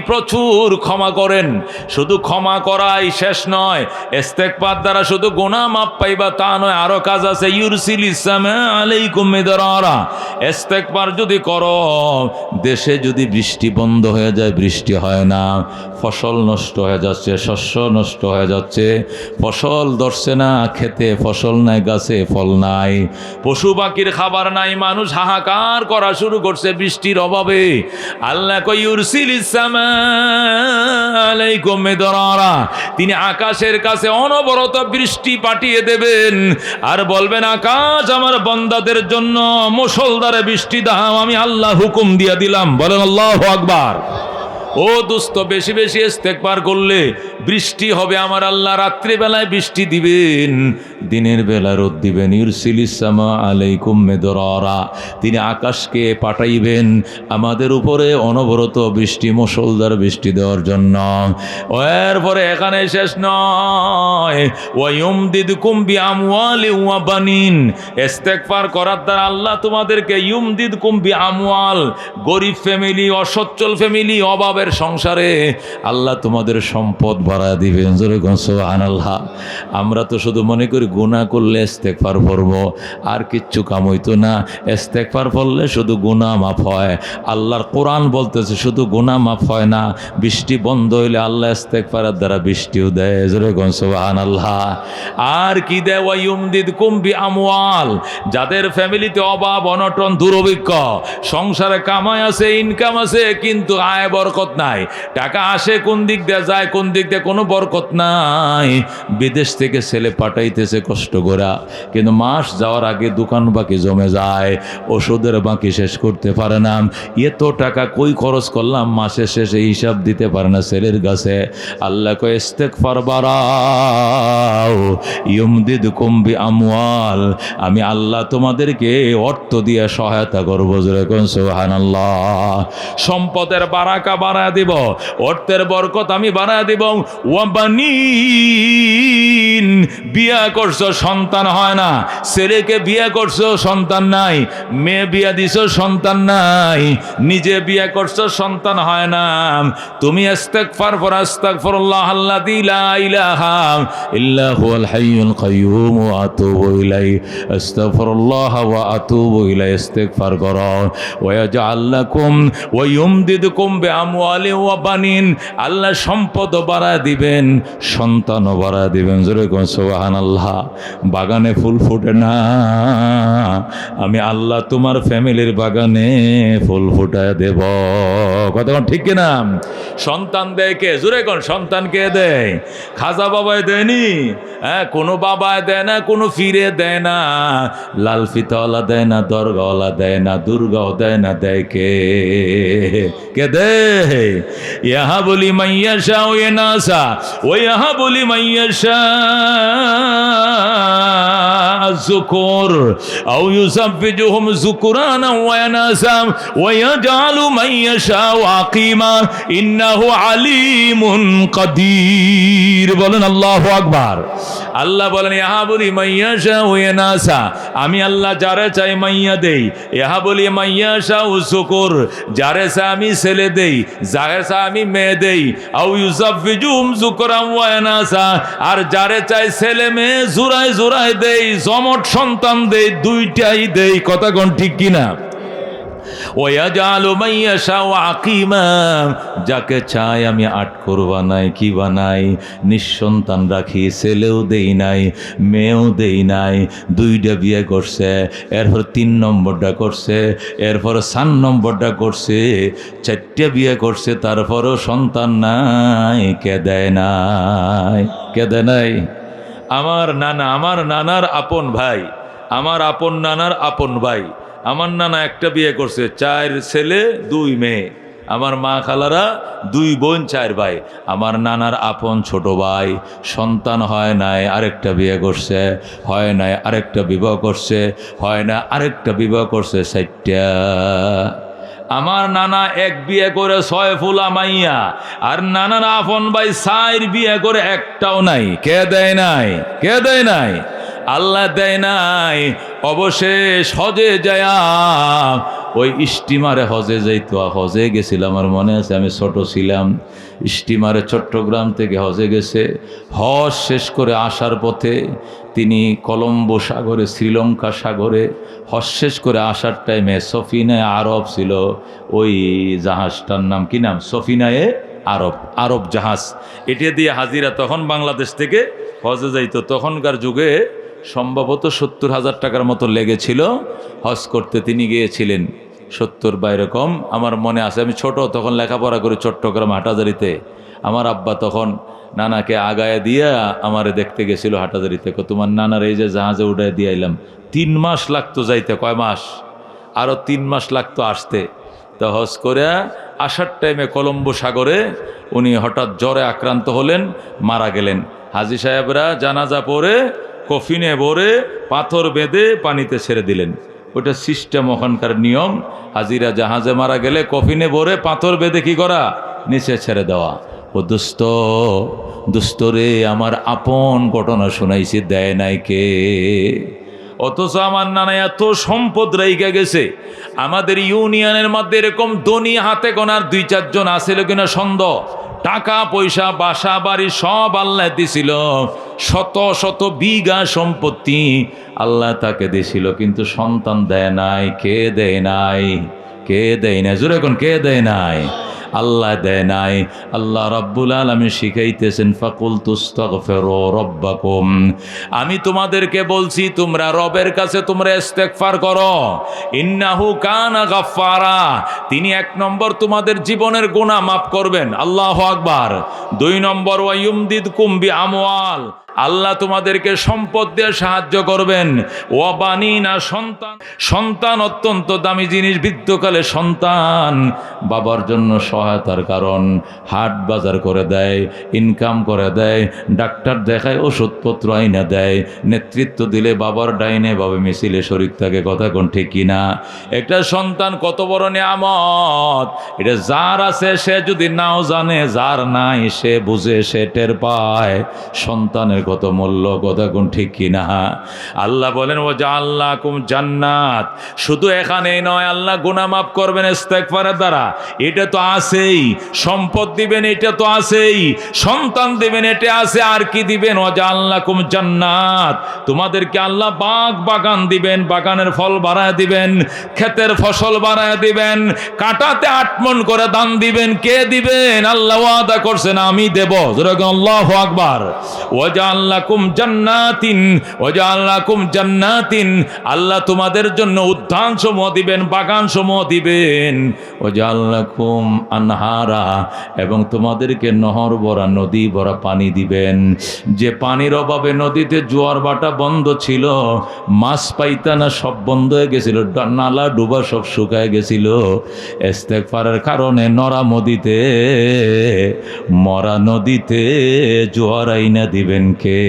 প্রচুর ক্ষমা করেন। শুধু ক্ষমা করাই শেষ নয়, ইস্তেগফার দ্বারা শুধু গুনাহ মাফ পাইবা তা নয়, আরো কাজ আছে। ইউরসিলিস সামাআ আলাইকুম মিদরারা, ইস্তেগফার যদি করো, দেশে যদি বৃষ্টি বন্ধ হয়ে যায়, বৃষ্টি হয় না, ফসল নষ্ট হয়ে যাচ্ছে, শস্য নষ্ট হয়ে যাচ্ছে, ফসল ধরছে না খেতে, ফসল নাই গাছে, ফল নাই, পশু পাখির খাবার নাই, মানুষ হাহাকার করা শুরু করছে বৃষ্টির অভাবে। আল্লাহ কয় ইউরসিলিস সামাআ আলাইকুম মিদরারা, তিনি আকাশের কাছে অনবরত বৃষ্টি পাঠিয়ে দেবেন আর বলবেন, আকাশ আমার বান্দাদের জন্য মুষলধারে বৃষ্টি দাও, আমি আল্লাহ হুকুম দিয়ে দিলাম। বলেন আল্লাহু আকবার। ও দোস্ত, বেশি বেশি ইস্তেগফার করলে বৃষ্টি হবে, আমার আল্লাহ রাত্রিবেলায় বৃষ্টি দিবেন, দিনের বেলা রোদ দিবেন। ইউরসিলিস সামা আলাইকুম মিদরারা, তিনি আকাশকে পাঠাইবেন আমাদের উপরে অনবরত বৃষ্টি, মুষলধার বৃষ্টি দেওয়ার জন্য। এরপরে এখানে শেষ নয়, ওয়ায়ুমদিদকুম বিআমওয়ালি ওয়া বানিন, ইস্তেগফার করার দ্বারা আল্লাহ তোমাদেরকে ইউমদিদকুম বিআমওয়াল, গরিব ফ্যামিলি, অসচ্ছল ফ্যামিলি, অভাবের সংসারে আল্লাহ তোমাদের সম্পদ বাড়ায় দিবেন। জোরে কোন সুবহানাল্লাহ। আমরা তো শুধু মনে করি গুনাহ করলে ইস্তেগফার করব, আর কিচ্ছু কাম হইতো না। ইস্তেগফার করলে শুধু গুনাহ মাফ হয়। আল্লাহর কোরআন বলতেছে শুধু গুনাহ মাফ হয় না, বৃষ্টি বন্ধ হইলে আল্লাহ ইস্তেগফারের দ্বারা বৃষ্টিও দেয়। জোরে কোন সুবহানাল্লাহ। আর কি দেয়? ওয়ায়ুমদিদকুম বিআমওয়াল, যাদের ফ্যামিলিতে অভাব অনটন দুর্ভিক্ষ, সংসারে কামাই আছে, ইনকাম আছে, কিন্তু আয় বরকত নাই, টাকা আসে কোন দিক দিয়ে যায় কোন দিক দিয়ে কোনো বরকত নাই। বিদেশ থেকে ছেলে পাঠাইতেছে কষ্ট করে, কিন্তু মাস যাওয়ার আগে দোকান বাকি জমে যায়, ওষুধের বাকি শেষ করতে পারে না। এত টাকা কই খরচ করলাম, মাসের শেষে হিসাব দিতে পারে না ছেলের কাছে। আল্লাহ কয় ইস্তেগফার বাড়াও, ইউমদিদকুম বিআমওয়াল, আমি আল্লাহ তোমাদেরকে অর্থ দিয়ে সহায়তা করবো। জোরে কোন সুবহানাল্লাহ। সম্পদের বারাকা বাড়ায় দিব, অর্থের বরকত আমি বাড়ায় দিব। ওয়া বানিন, বিয়া করছো সন্তান হয় না, ছেলেকে বিয়া করছো সন্তান নাই, মেয়ে বিয়া দিছো সন্তান নাই, নিজে বিয়া করছো সন্তান হয় না, তুমি ইস্তেগফার পড়ো, আস্তাগফিরুল্লাহ আল্লাযী লা ইলাহা ইল্লা হুয়াল হাইয়ুল কাইয়্যুম ওয়া আতুবু ইলাইহি, আস্তাগফিরুল্লাহ ওয়া আতুবু ইলাইহি, ইস্তেগফার করো। ওয়া ইয়াজআল লাকুম ওয়া ইউমদিদকুম বিআমওয়ালিন ওয়া বানিন, আল্লাহ সম্পদ বাড়ায় দিবেন, সন্তানও বাড়ায় দিবেন। জোরে কোন সুবহানাল্লাহ। বাগানে ফুল ফোটে না, আমি আল্লাহ তোমার ফ্যামিলির বাগানে ফুল ফুটায় দেব। কথা ঠিক কিনা? সন্তান দেয় কে? জোরে কোন সন্তান কে দেয়? খাজা বাবায় দেয়নি, হ্যাঁ, কোনো বাবায় দেয় না, কোনো ফিরে দেয় না, লাল ফিতাওয়ালা দেয় না, দরগাওয়ালা দেয় না, দুর্গাও দেয় না, দেয় কে? কে দেয়? ইহা বলি মাইয়াশা ও নাসা ও ইহা বলি মাইয়াশা الذكور أو يزوجهم ذكرانا وإناثا ويجعل من يشاء عقيما إنه عليم قدير। বলেন আল্লাহু আকবার। আল্লাহ বলেন ইহা বলি মাইয়াশা ও নাসা, আমি আল্লাহ যারে চাই মাইয়া দেই। ইহা বলি মাইয়াশা ও যুকুর, যারে চাই আমি ছেলে দেই, যারে চাই আমি মেয়ে দেই। আও ইউজাফিজুম যুকরান ওয়া নাসা, আর যারে চাই ছেলে মেয়ে জোড়ায় জোড়ায় দেই, জমট সন্তান দেই, দুইটাই দেই। কথা কোন ঠিক কিনা? ওয়াজালু মাইয়াশাউ আকিমা, যাকে চাই আমি আটকর বানাই, কি বানাই? নিঃসন্তান রাখি, ছেলেও দেই নাই, মেয়েও দেই নাই, দুইটা বিয়ে করছে, এরপর 3 নম্বরটা করছে, এরপর 4 নম্বরটা করছে, 4টে বিয়ে করছে, তারপরও সন্তান নাই। কে দেয় নাই? কে দেয় নাই? আমার নানা, আমার নানার আপন ভাই, আমার আপন নানার আপন ভাই, আমার নানা একটা বিয়ে করছে, 4 ছেলে 2 মেয়ে। আমার মা খালারা 2 বোন 4 ভাই। আমার নানার আপন ছোট ভাই সন্তান হয় নাই, আরেকটা বিয়ে করছে, হয় নাই, আরেকটা বিবাহ করছে, হয় না, আরেকটা বিবাহ করছে, 4টা। আমার নানা 1 বিয়ে করে 6 ফুলা মাইয়া, আর নানার আপন ভাই 4 বিয়ে করে একটাও নাই। কে দেয় নাই? কে দেয় নাই? আল্লাহ দেয় নাই। অবশেষ হজে যায়, ওই স্টিমারে হজে যাইতো, হজে গেছিলাম, আমার মনে আছে, আমি ছোট ছিলাম। স্টিমারে চট্টগ্রাম থেকে হজে গেছে। হজ শেষ করে আসার পথে তিনি কলম্বো সাগরে, শ্রীলঙ্কা সাগরে হজ শেষ করে আসার টাইমে সফিনায়ে আরব ছিল, ওই জাহাজটার নাম কি নাম? সফিনায়ে আরব, আরব জাহাজ। এটা দিয়ে হাজিরা তখন বাংলাদেশ থেকে হজে যাইতো। তখনকার যুগে সম্ভবত 70,000 টাকার মতো লেগেছিল হজ করতে। তিনি গিয়েছিলেন 70 বা এরকম আমার মনে আছে। আমি ছোট তখন, লেখাপড়া করি চট্টগ্রাম হাটাজারিতে। আমার আব্বা তখন নানাকে আগায় দিয়া আমারে দেখতে গেছিল হাটাজারিতে। তোমার নানার এই যে জাহাজে উঠায় দিয়ে আইলাম। 3 মাস লাগতো যাইতে। কয় মাস? আরও 3 মাস লাগতো আসতে। তো হজ করে আসার টাইমে কলম্বো সাগরে উনি হঠাৎ জ্বরে আক্রান্ত হলেন, মারা গেলেন। হাজী সাহেবরা জানাজা পড়ে কফিনে ভরে পাথর বেঁধে পানিতে ছেড়ে দিলেন। ওটা সিস্টেম, ওখানকার নিয়ম। হাজিরা জাহাজে মারা গেলে কফিনে ভরে পাথর বেঁধে কি করা, নিচে ছেড়ে দেওয়া। ও দোস্ত, দোস্ত রে, আমার আপন ঘটনা শোনাইছি, দেয় নাই কে? অথচ আমার নানা এত সম্পদ রেখে গেছে। আমাদের ইউনিয়নের মধ্যে এরকম ধনী হাতে গোনার 2-4 জন আছিল কিনা সন্দেহ। টাকা পয়সা বাসা বাড়ি সব আল্লাহ দিছিল, শত শত বিঘা সম্পত্তি আল্লাহ তাকে দিছিল, কিন্তু সন্তান দেয় নাই। কে দেয় নাই? কে দেয় নাই? জোরে কোন, কে দেয় নাই? আল্লাহ দেয় নাই। আল্লাহ রাব্বুল আলামিন শিখাইতেছেন, ফাকুলতু আস্তাগফিরু রাব্বাকুম, আমি তোমাদেরকে বলছি তোমরা রবের কাছে তোমরা ইস্তেগফার করো। ইন্নাহু কানা গাফফারা, তিনি 1 নম্বর তোমাদের জীবনের গুনাহ মাফ করবেন, আল্লাহু আকবার। 2 নম্বর ওয়া ইউমদিদকুম বিআমওয়াল, আল্লাহ তোমাদেরকে সম্পদ দিয়ে সাহায্য করবেন। ওয়া বানিনা, সন্তান, সন্তান অত্যন্ত দামি জিনিস। বৃদ্ধকালে সন্তান বাবার জন্য সহায়তার কারণ, হাট বাজার করে দেয়, ইনকাম করে দেয়, ডাক্তার দেখায়, ওষুধপত্র আইনা দেয়, নেতৃত্ব দিলে বাবার ডাইনে ভাবে মিছিলে শরীক থাকে। কথা কোন ঠিক কিনা? একটা সন্তান কত বড় নিয়ামত, এটা যার আছে সে যদি নাও জানে, যার নাই সে বুঝে, সে টের পায় সন্তানের কত মূল্য। কথা কোন ঠিক কিনা? আল্লাহ বলেন ও জাআলনাকুম জান্নাত, শুধু এখানেই নয়, আল্লাহ গুনাহ মাফ করবেন ইস্তেগফারের দ্বারা। এটা তো আছেই, সম্পদ দিবেন এটা তো আছেই, সন্তান দিবেন এটা আছে, আর কি দিবেন? ও জাআলনাকুম জান্নাত, তোমাদেরকে আল্লাহ বাগ বাগান দিবেন, বাগানের ফল বাড়ায় দিবেন, ক্ষেতের ফসল বাড়ায় দিবেন, কাটাতে 8 মণ করে দান দিবেন। কে দিবেন? আল্লাহ ওয়াদা করছেন আমি দেব। যেরকম আল্লাহু আকবার। ওয়াজআলনাকুম জান্নাতিন, ওয়াজআলনাকুম জান্নাতিন, আল্লাহ তোমাদের জন্য উদ্যান সমূহ দিবেন, বাগান সমূহ দিবেন। ওয়াজআলনাকুম আনহারা, এবং তোমাদেরকে নহর ভরা, নদী ভরা পানি দিবেন। যে পানির অভাবে নদীতে জোয়ার ভাটা বন্ধ ছিল, মাছ পাইতা না, সব বন্ধ হয়ে গেছিল, নালা ডুবা সব শুকায় গেছিল, ইস্তেগফারের কারণে মরা নদীতে জোয়ার আইনা দিবেন কে?